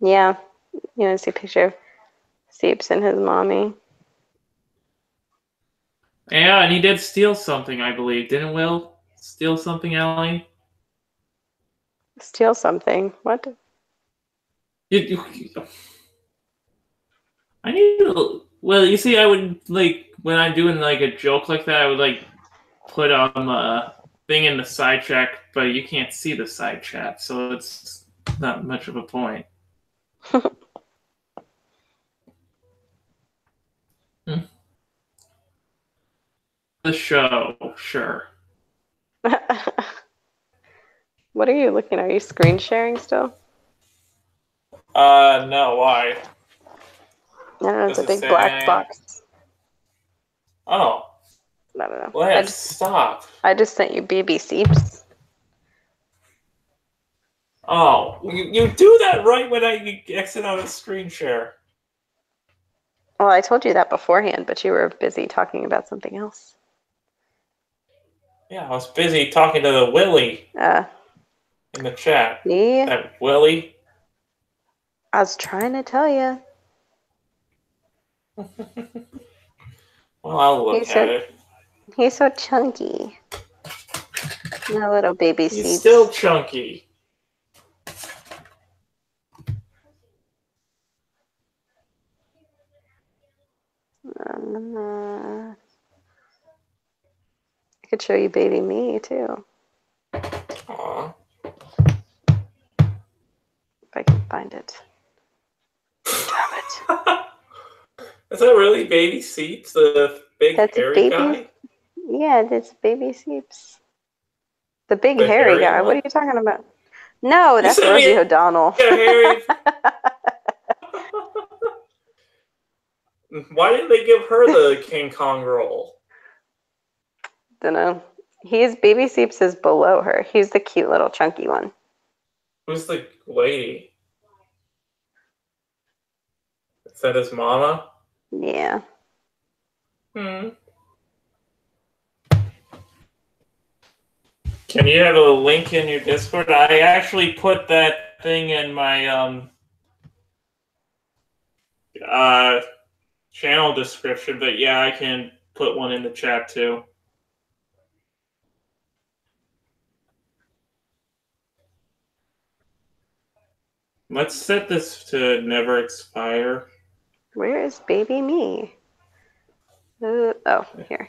Yeah. You want to see a picture of Seeps and his mommy? Yeah, and he did steal something, I believe. Didn't Will steal something, Allie? Steal something? What? I need to... Well, you see, I would, when I'm doing, a joke like that, I would, put on thing in the side chat, but you can't see the side chat, so it's not much of a point. The show, sure. What are you looking at? Are you screen sharing still? No, why? I don't know, it's Does a it big say black anything? box. Oh, I don't know. let's stop. I just sent you baby seeps. Oh, you do that right when I exit out of screen share. Well, I told you that beforehand, but you were busy talking about something else. Yeah, I was busy talking to the Willie in the chat. See? That Willie. I was trying to tell you. Well, I'll look at it. He's so chunky. No little baby He's seeps. still chunky. I could show you baby me too. Aww. If I can find it. Damn it. Is that really baby Seeps, the big That's hairy baby. guy? Yeah, that's baby seeps. The big The hairy hairy guy. one? What are you talking about? No, You that's sent me Rosie O'Donnell. a hairy. Why didn't they give her the King Kong role? Dunno. Baby seeps is below her. He's the cute little chunky one. Who's the lady? Is that his mama? Yeah. Can you have a link in your Discord? I actually put that thing in my channel description, but yeah, I can put one in the chat too. Let's set this to never expire. Where is baby me? Oh, here.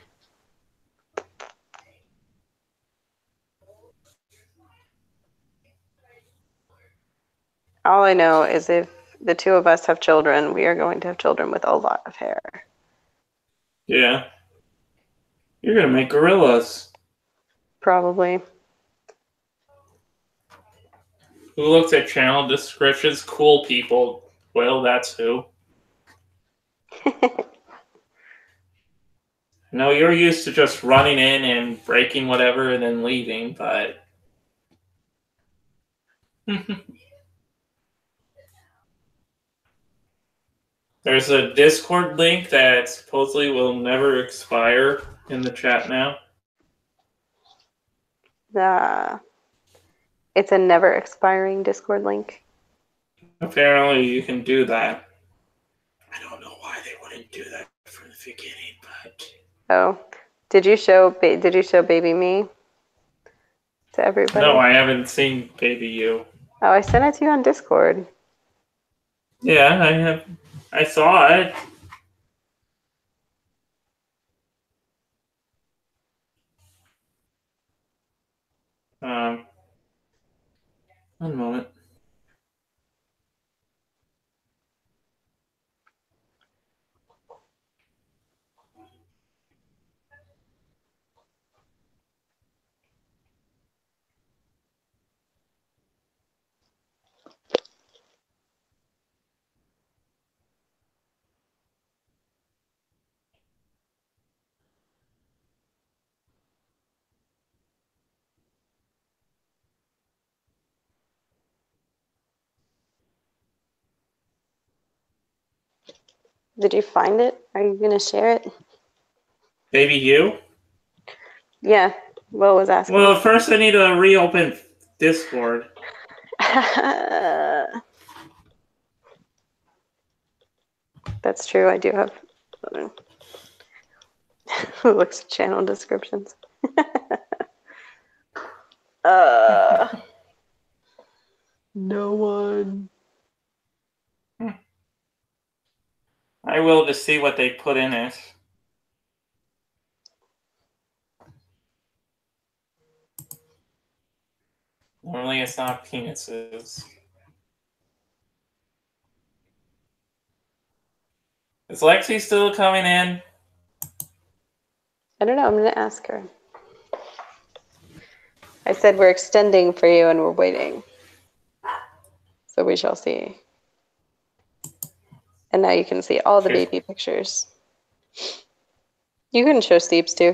All I know is if the two of us have children, we are going to have children with a lot of hair. Yeah. You're gonna make gorillas. Probably. Who looks at channel descriptions? Cool people. Well, that's who. No, you're used to just running in and breaking whatever and then leaving, but... There's a Discord link that supposedly will never expire in the chat now. It's a never expiring Discord link. Apparently you can do that. I don't know why they wouldn't do that from the beginning, but... Oh. Did you show baby me to everybody? No, I haven't seen baby you. Oh, I sent it to you on Discord. Yeah, I have. I saw it. One moment. Did you find it? Are you going to share it? Baby you? Yeah. Will was asking. Well, first I need to reopen Discord. That's true. I do have. Who looks at channel descriptions? No one. I will to see what they put in it. Normally it's not penises. Is Lexi still coming in? I don't know. I'm going to ask her. I said we're extending for you and we're waiting. So we shall see. And now you can see all the baby pictures. You can show Steve's too.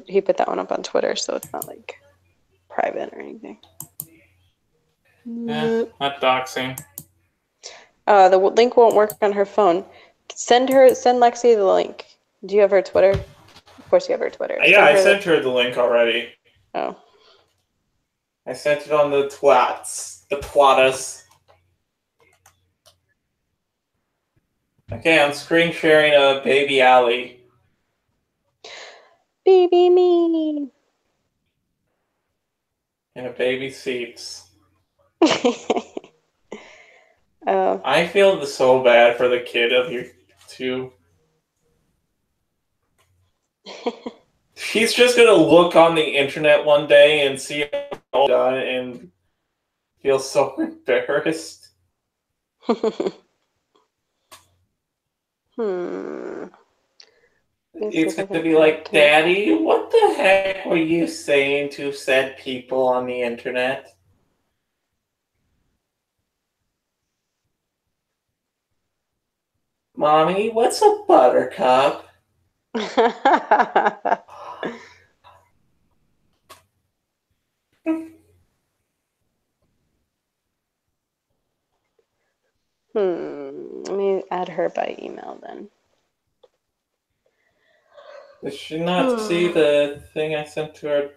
He put that one up on Twitter, so it's not like private or anything. Yeah, not doxing. The link won't work on her phone. Send Lexi the link. Do you have her Twitter? Of course you have her Twitter. Yeah, I sent her the link already. Oh. I sent it on the twats. The twatus. Okay, I'm screen sharing a baby Allie. Baby me. And a baby Seeps. Oh. I feel so bad for the kid of you two. She's just gonna look on the internet one day and see it all done and feel so embarrassed. It's gonna be like, Daddy, what the heck were you saying to said people on the internet? Mommy, what's a buttercup? Let me add her by email then. Did she not see the thing I sent to her?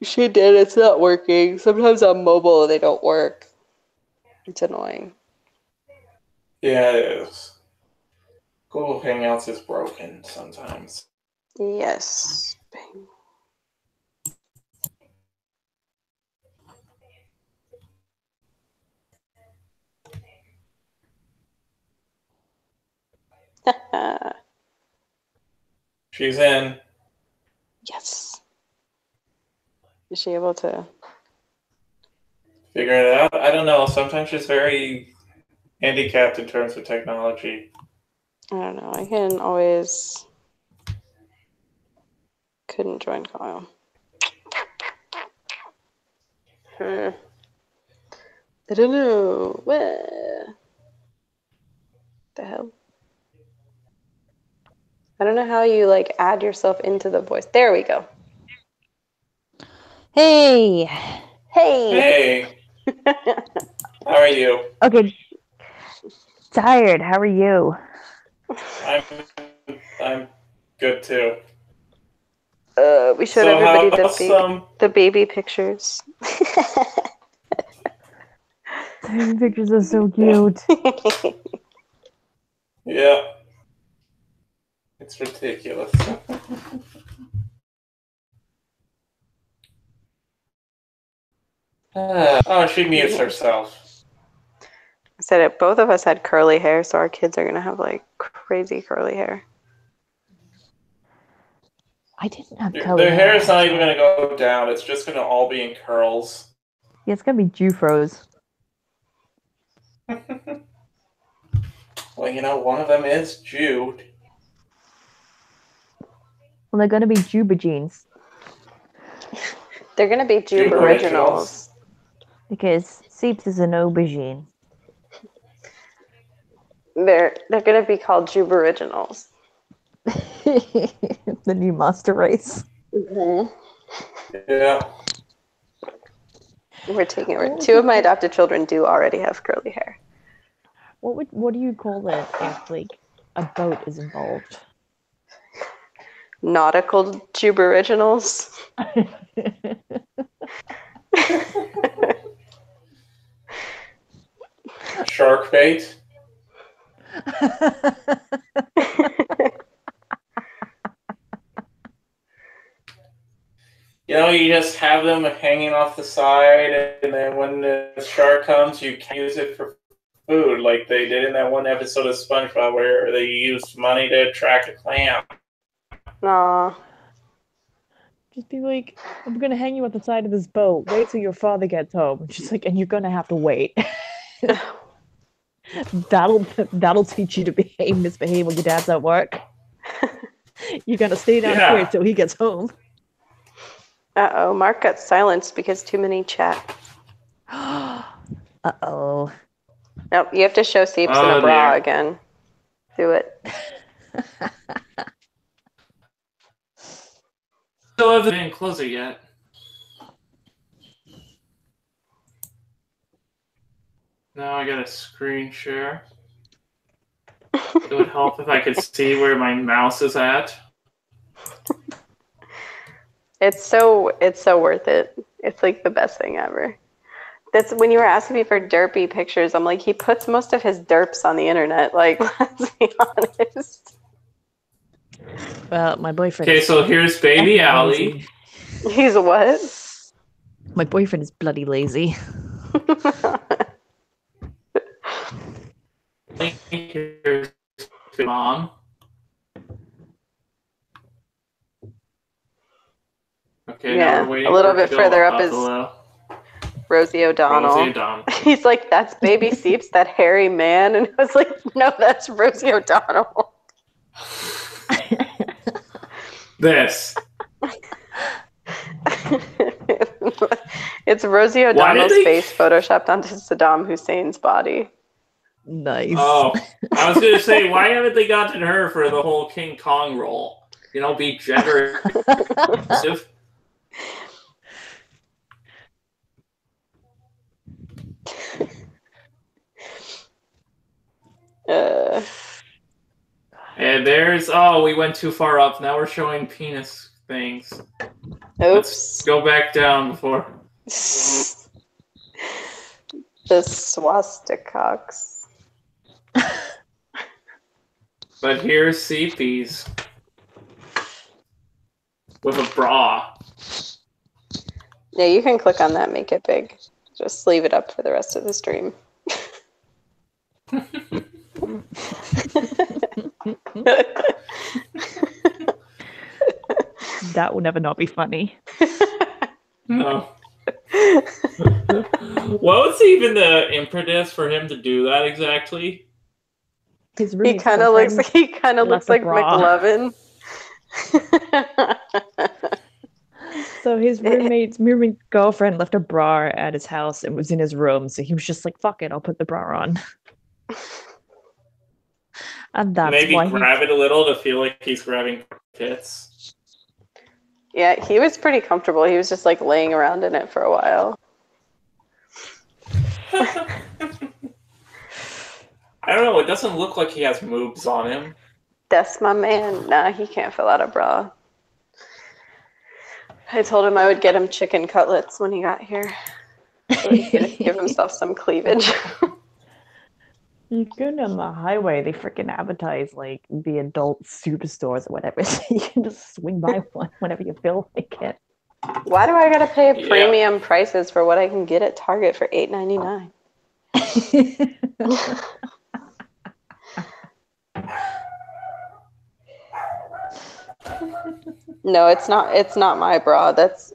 She did. It's not working. Sometimes on mobile they don't work. It's annoying. Yeah, it is. Google Hangouts is broken sometimes. Yes. She's in. Yes. Is she able to Figure it out? I don't know. Sometimes she's very handicapped in terms of technology. I don't know. I can always couldn't join Kyle. I don't know. Where the hell? I don't know how you like add yourself into the voice. There we go. Hey. Hey. How are you? Okay. Tired. How are you? I'm good too. We showed everybody the baby pictures. The baby pictures are so cute. Yeah. It's ridiculous. Oh, she mutes herself. I said it. Both of us had curly hair, so our kids are gonna have like crazy curly hair. I didn't have curly hair. Their hair is not actually. even gonna go down. It's just gonna all be in curls. Yeah, it's gonna be Jufros. Well, you know, one of them is Jude. Well, they're gonna be Juba jeans. They're gonna be Jube originals. Because Seeps is an aubergine. They're gonna be called Jube originals. The new master race. Mm-hmm. Yeah. We're taking over. Two of my adopted children do already have curly hair. What do you call it if like a boat is involved? Nautical Jube originals. Shark bait. You know, you just have them hanging off the side, and then when the shark comes, you can use it for food, like they did in that one episode of SpongeBob where they used money to track a clam. Aw. Just be like, I'm gonna hang you at the side of this boat. Wait till your father gets home. And she's like, and you're gonna have to wait. That'll teach you to misbehave when your dad's at work. You're gonna stay down here till he gets home. Uh-oh, Mark got silenced because too many chat. Uh-oh. Nope, you have to show Seeps in a bra again. Do it. Still haven't closed it yet. Now I got a screen share. It would help if I could see where my mouse is at. It's so worth it. It's like the best thing ever. That's when you were asking me for derpy pictures. I'm like, he puts most of his derps on the internet. Like, let's be honest. Well, my boyfriend. Okay, so here's baby Allie. He's what? My boyfriend is bloody lazy. Here's mom. Okay, yeah, now we're waiting a little for it bit to further go up is below. Rosie O'Donnell. Rosie O'Donnell. He's like, that's baby Seeps, that hairy man. And I was like, no, that's Rosie O'Donnell. This. It's Rosie O'Donnell's face photoshopped onto Saddam Hussein's body. Nice. Oh, I was gonna say, why haven't they gotten her for the whole King Kong role? You know, be gender inclusive. And there's we went too far up. Now we're showing penis things. Oops. Let's go back down before. The swastikoks. But here's CP's with a bra. Yeah, you can click on that, make it big. Just leave it up for the rest of the stream. That will never not be funny. No. What was even the impetus for him to do that exactly? He kind of looks like McLovin. So his roommate's girlfriend left a bra at his house and was in his room, so he was just like, fuck it, I'll put the bra on. And that's maybe why grab it a little to feel like he's grabbing tits. Yeah, he was pretty comfortable. He was just like laying around in it for a while. I don't know, it doesn't look like he has moves on him. That's my man. Nah, he can't fill out a bra. I told him I would get him chicken cutlets when he got here. So he could give himself some cleavage. You go down the highway, they freaking advertise like the adult superstores or whatever, so you can just swing by one whenever you feel like it. Why do I gotta pay premium prices for what I can get at Target for $8.99? No, it's not. It's not my bra. That's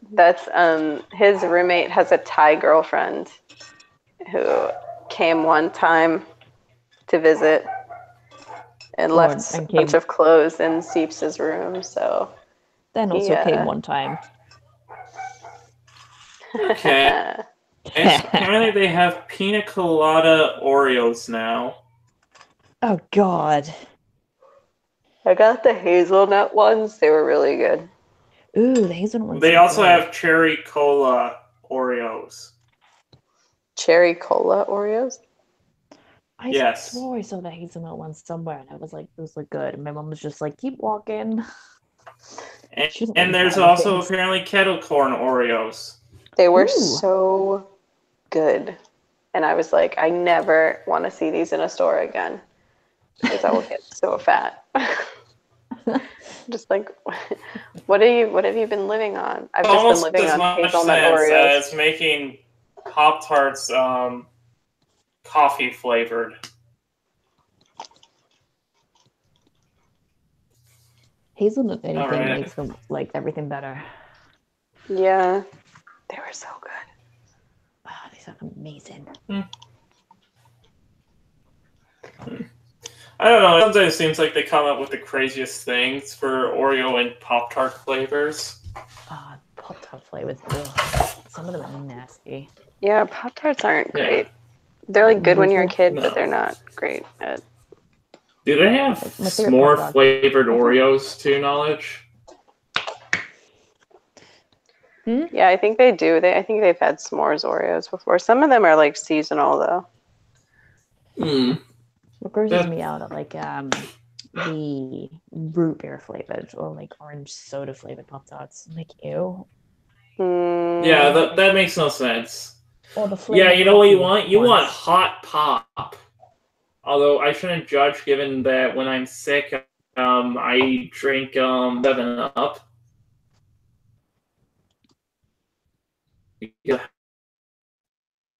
his roommate has a Thai girlfriend who came one time to visit and left a bunch of clothes in Seeps' room. So then also came one time. Okay. And apparently they have pina colada Oreos now. Oh God. I got the hazelnut ones. They were really good. Ooh, the hazelnut ones. They also have cherry cola Oreos. Cherry cola Oreos? I swore I saw the hazelnut ones somewhere, and I was like, those look good. And my mom was just like, keep walking. And there's also apparently kettle corn Oreos. They were so good. And I was like, I never want to see these in a store again. Because I will get so fat. Just like, what have you been living on? I've just been living on hazelnut Oreos. As making Pop-Tarts coffee flavored. Hazelnut anything makes them like everything better. Yeah, they were so good. Oh, they sound amazing. I don't know. Sometimes it seems like they come up with the craziest things for Oreo and Pop-Tart flavors. Pop-Tart flavors. Ugh. Some of them are nasty. Yeah, Pop Tarts aren't Yeah. great. They're like good when you're a kid, No. but they're not great at. Do they have My favorite s'more Pop-Tart. flavored Oreos to your knowledge? Yeah, I think they do. I think they've had s'mores Oreos before. Some of them are like seasonal though. What grosses me out are like the root beer flavored or like orange soda flavored Pop-Tarts. I'm like, ew. Yeah, that makes no sense. Or the Yeah, you know what you want? You ones. want hot pop. Although I shouldn't judge, given that when I'm sick, I drink 7-Up.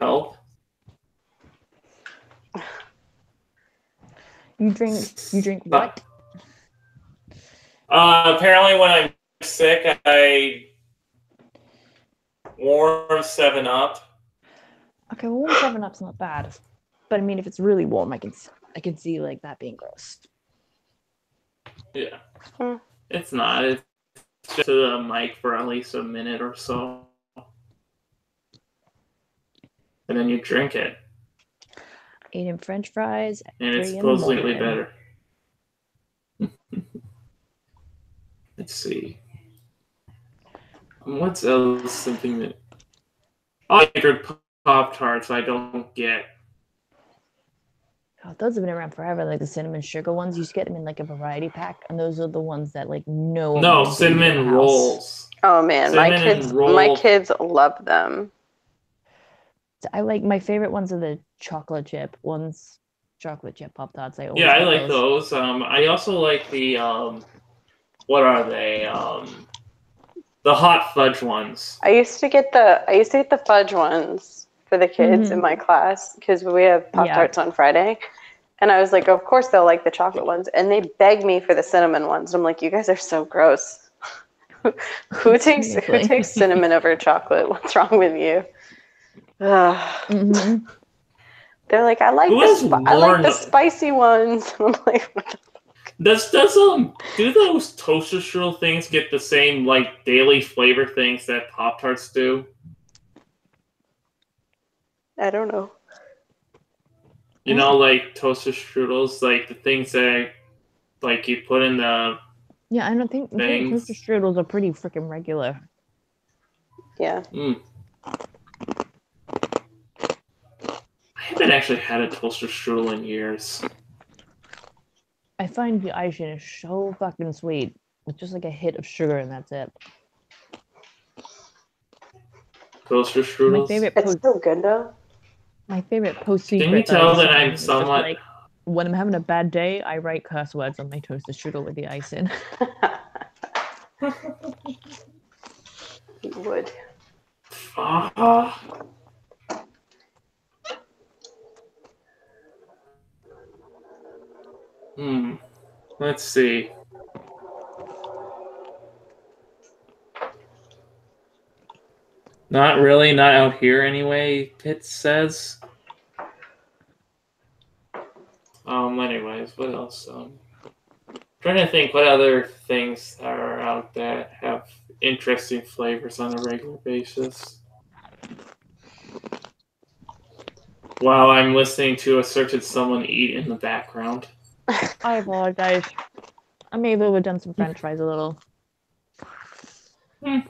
Help. You drink what? Apparently, when I'm sick, I warm 7-Up. Okay, well, warm 7-Up's not bad, but I mean, if it's really warm, I can see like that being gross. Yeah, it's not. It's just to the mic for at least a minute or so, and then you drink it. Eating French fries at And it's 3 in the supposedly morning. better. Let's see. What's else? Something that flavored Pop-Tarts I don't get. Oh, those have been around forever, like the cinnamon sugar ones. You used to get them in like a variety pack, and those are the ones that like no one No, would give you in the cinnamon house. rolls. Oh man, Cinnamon my kids love them. I like my favorite ones are the chocolate chip ones. Chocolate chip Pop-Tarts. I always Yeah, I get like those. I also like the what are they? The hot fudge ones. I used to get the fudge ones for the kids in my class because we have Pop Tarts on Friday. And I was like, of course they'll like the chocolate ones. And they begged me for the cinnamon ones. And I'm like, you guys are so gross. Who takes cinnamon over chocolate? What's wrong with you? They're like, I like the spicy ones. I'm like, what the do those toaster strudel things get the same like daily flavor things that Pop-Tarts do? I don't know. You know, like toaster strudels, like the things that like you put in the I don't think toaster strudels are pretty freaking regular. Yeah. I haven't actually had a toaster strudel in years. I find the icing is so fucking sweet. It's just like a hit of sugar and that's it. Toaster strudels? It's so good though. My favorite post-secret. Can you tell that I'm somewhat... Like, when I'm having a bad day, I write curse words on my toaster strudel with the ice in. You would. Let's see. Not really, not out here anyway, Pitt says. Anyways, what else? Trying to think what other things are out that have interesting flavors on a regular basis. While I'm listening to a certain someone eat in the background. I apologize. I may have overdone some French fries a little. They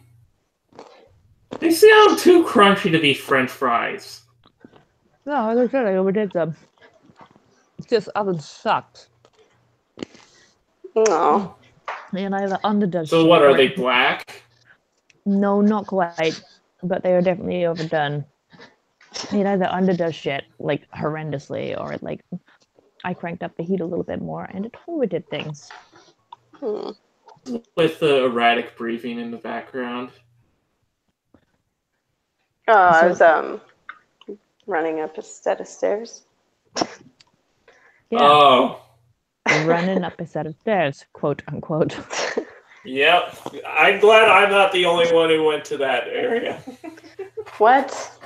sound too crunchy to be French fries. No, as I said, I overdid them. It's just oven sucked. No. And either underdoes. So what, are they black? No, not quite. But they are definitely overdone. It either underdoes shit, like, horrendously, or it, like, I cranked up the heat a little bit more, and it overdid things. With the erratic breathing in the background. Oh, I was running up a set of stairs. Yeah. Oh. Running up a set of stairs, quote unquote. Yep. I'm glad I'm not the only one who went to that area. What?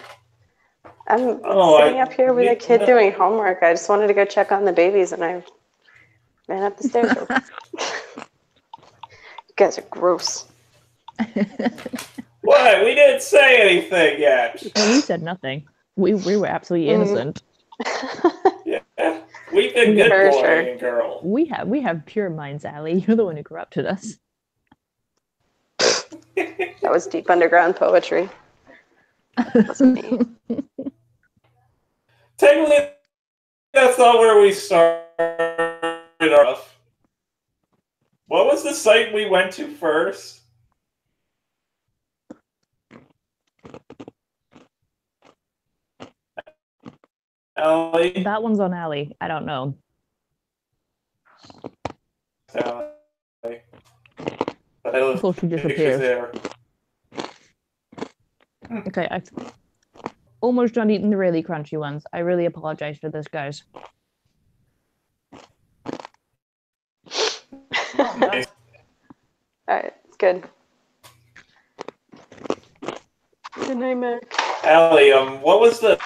I'm sitting up here with a kid doing homework. I just wanted to go check on the babies, and I ran up the stairs. You guys are gross. What? We didn't say anything yet. No, we said nothing. We were absolutely innocent. Yeah. We've been good boy and girl. We have pure minds, Allie. You're the one who corrupted us. That was deep underground poetry. Wasn't me. Technically, that's not where we started off. What was the site we went to first? Allie? That one's on Allie. I don't know. Allie. I thought she disappeared. Okay, I've almost done eating the really crunchy ones. I really apologize for this, guys. Alright, it's good. Good night, Mac. Allie, what was the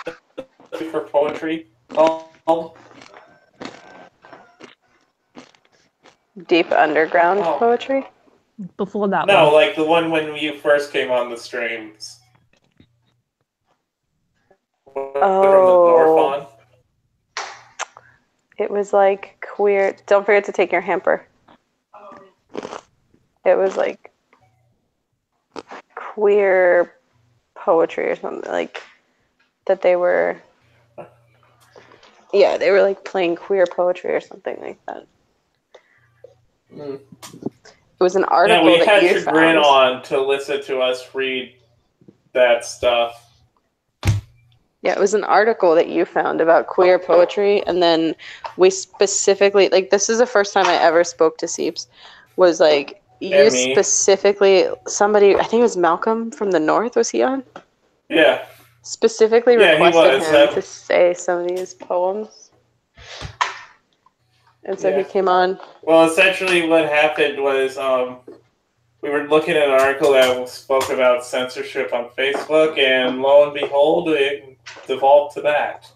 for poetry called? Deep underground poetry? Before that No, one. like the one when you first came on the streams. Oh. It was like queer. Don't forget to take your hamper. It was like queer poetry or something, like that they were. Yeah, they were like playing queer poetry or something like that. It was an article we that had you Chagrin found. on to listen to us read that stuff. Yeah, it was an article that you found about queer poetry, and then we specifically, like, this is the first time I ever spoke to Seeps, was like, you specifically, somebody, I think it was Malcolm from the North, was he on? Yeah. Specifically requested him that... to say some of these poems. And so he came on. Well, essentially what happened was we were looking at an article that spoke about censorship on Facebook, and lo and behold, it devolved to that.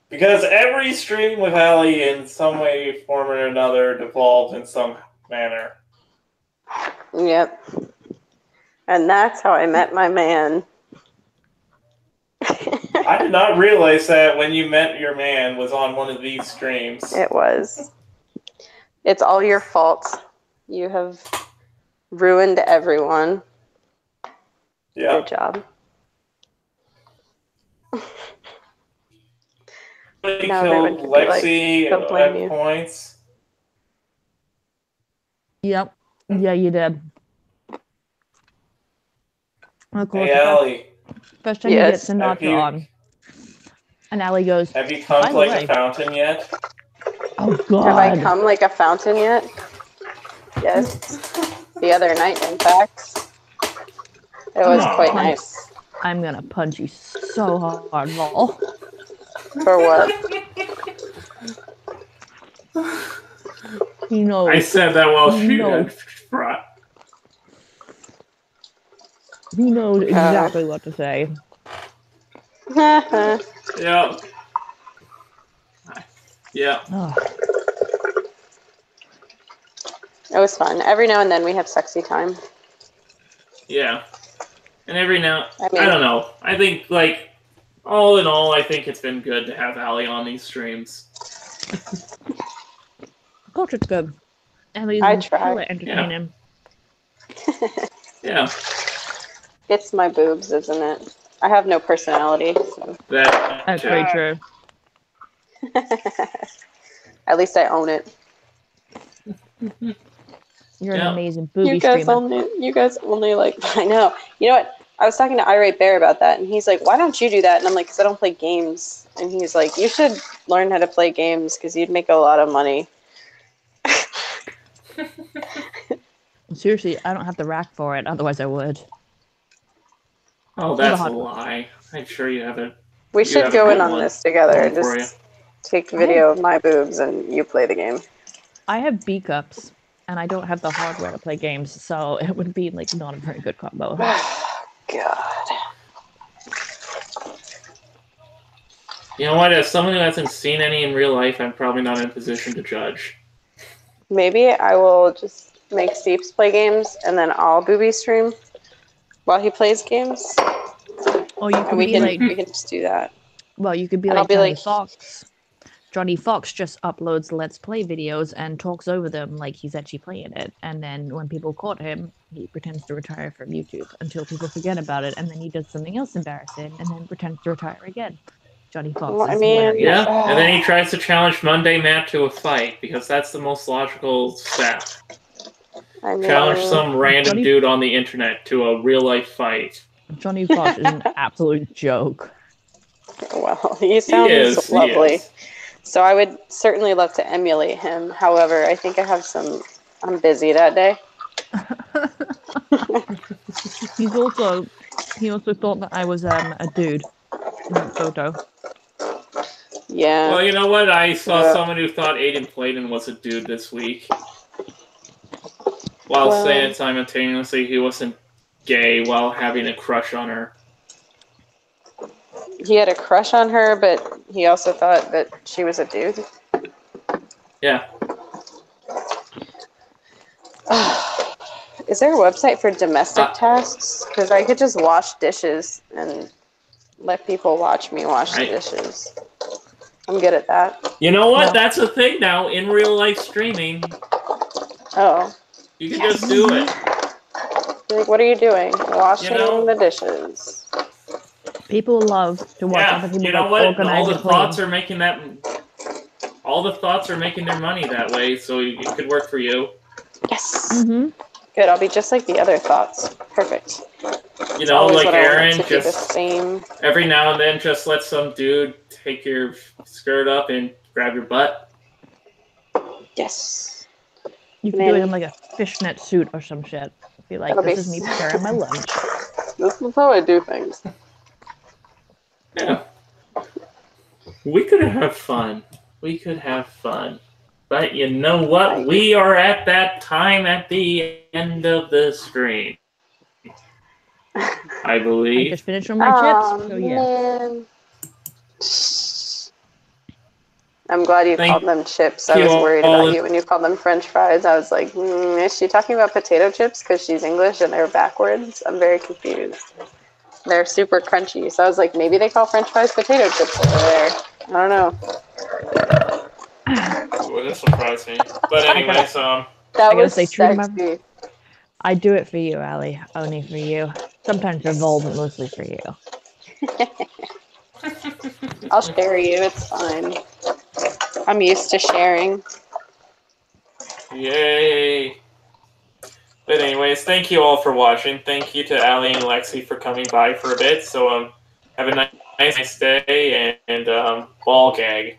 Because every stream with Allie in some way, form, or another devolved in some manner. Yep. And that's how I met my man. I did not realize that when you met your man was on one of these streams. It was. It's all your fault. You have ruined everyone. Yeah. Good job. Now killed Lexi at points. Yep. Yeah, you did. Of course, hey, Allie. First time you get Sinatra on. And Allie goes, have you come like a fountain yet? Oh, God. Have I come like a fountain yet? Yes. The other night, in fact. It was quite nice. I'm going to punch you so hard, Vol. For what? You know. I said that while she had brought. He knows exactly what to say. Yeah. Yeah. Oh. It was fun. Every now and then we have sexy time. Yeah. And every now, I don't know. I think, like, all in all, I think it's been good to have Allie on these streams. Of course it's good. Allie's really entertaining. Yeah. It's my boobs, isn't it? I have no personality. So. That's very true. At least I own it. You're an amazing booby streamer. You guys only like, I know. You know what? I was talking to Irate Bear about that, and he's like, why don't you do that? And I'm like, because I don't play games. And he's like, you should learn how to play games because you'd make a lot of money. Seriously, I don't have the rack for it. Otherwise, I would. Oh, that's a lie. I'm sure you haven't. We should go in on this together and just take video of my boobs and you play the game. I have B cups, and I don't have the hardware to play games, so it would be like not a very good combo. God. You know what? As someone who hasn't seen any in real life, I'm probably not in a position to judge. Maybe I will just make Steeps play games, and then I'll booby stream while he plays games. Or you And could we be can like, we can just do that. well, you could be And I'll like be Johnny like- Fox. Johnny Fox just uploads Let's Play videos and talks over them like he's actually playing it. And then when people caught him, he pretends to retire from YouTube until people forget about it. And then he does something else embarrassing and then pretends to retire again. Johnny Fox Well, is I mean, hilarious. Yeah, and then he tries to challenge Monday Matt to a fight because that's the most logical step. I mean, Challenge some random Johnny- dude on the internet to a real life fight. Johnny Fox is an absolute joke. Well, he sounds He lovely. is. So I would certainly love to emulate him. However, I think I have some. I'm busy that day. He also thought that I was a dude in that photo. Yeah. Well, you know what? I saw Yeah. someone who thought Aiden Pladen was a dude this week. While Well- saying simultaneously he wasn't gay while having a crush on her. He had a crush on her, but he also thought that she was a dude. Yeah. Is there a website for domestic Uh, tasks? Because I could just wash dishes and let people watch me wash the Right. dishes. I'm good at that. You know what? No. That's a thing now in real life streaming. Oh. You can just do it. Like, what are you doing? Washing You know- the dishes. People love to watch Yeah, other people you know like what? organize All the and clean. thoughts are making that. All the thoughts are making their money that way, so it could work for you. Yes. Mm-hmm. Good. I'll be just like the other thoughts. Perfect. You It's know, always like what I wanted Aaron, to do the just same. every now and then, just let some dude take your skirt up and grab your butt. Yes. You could do it Nanny. in like a fishnet suit or some shit. Be like, That'll this be is me preparing my lunch. This is how I do things. Yeah. We could have fun. We could have fun. But you know what? We are at that time at the end of the stream. I I believe. just finished on my chips, so yeah. Man. I'm glad you Thank called them chips. I you was worried all. about you when you called them French fries. I was like, is she talking about potato chips because she's English and they're backwards? I'm very confused. They're super crunchy. So I was like, maybe they call French fries potato chips over there. I don't know. Wouldn't surprise me. But anyways, That gotta was stay true to my- sexy. I do it for you, Allie. Only for you. Sometimes revolve, but mostly for you. I'll share you. It's fine. I'm used to sharing. yay. But anyways, thank you all for watching. Thank you to Allie and Lexi for coming by for a bit. So have a nice day and ball gag.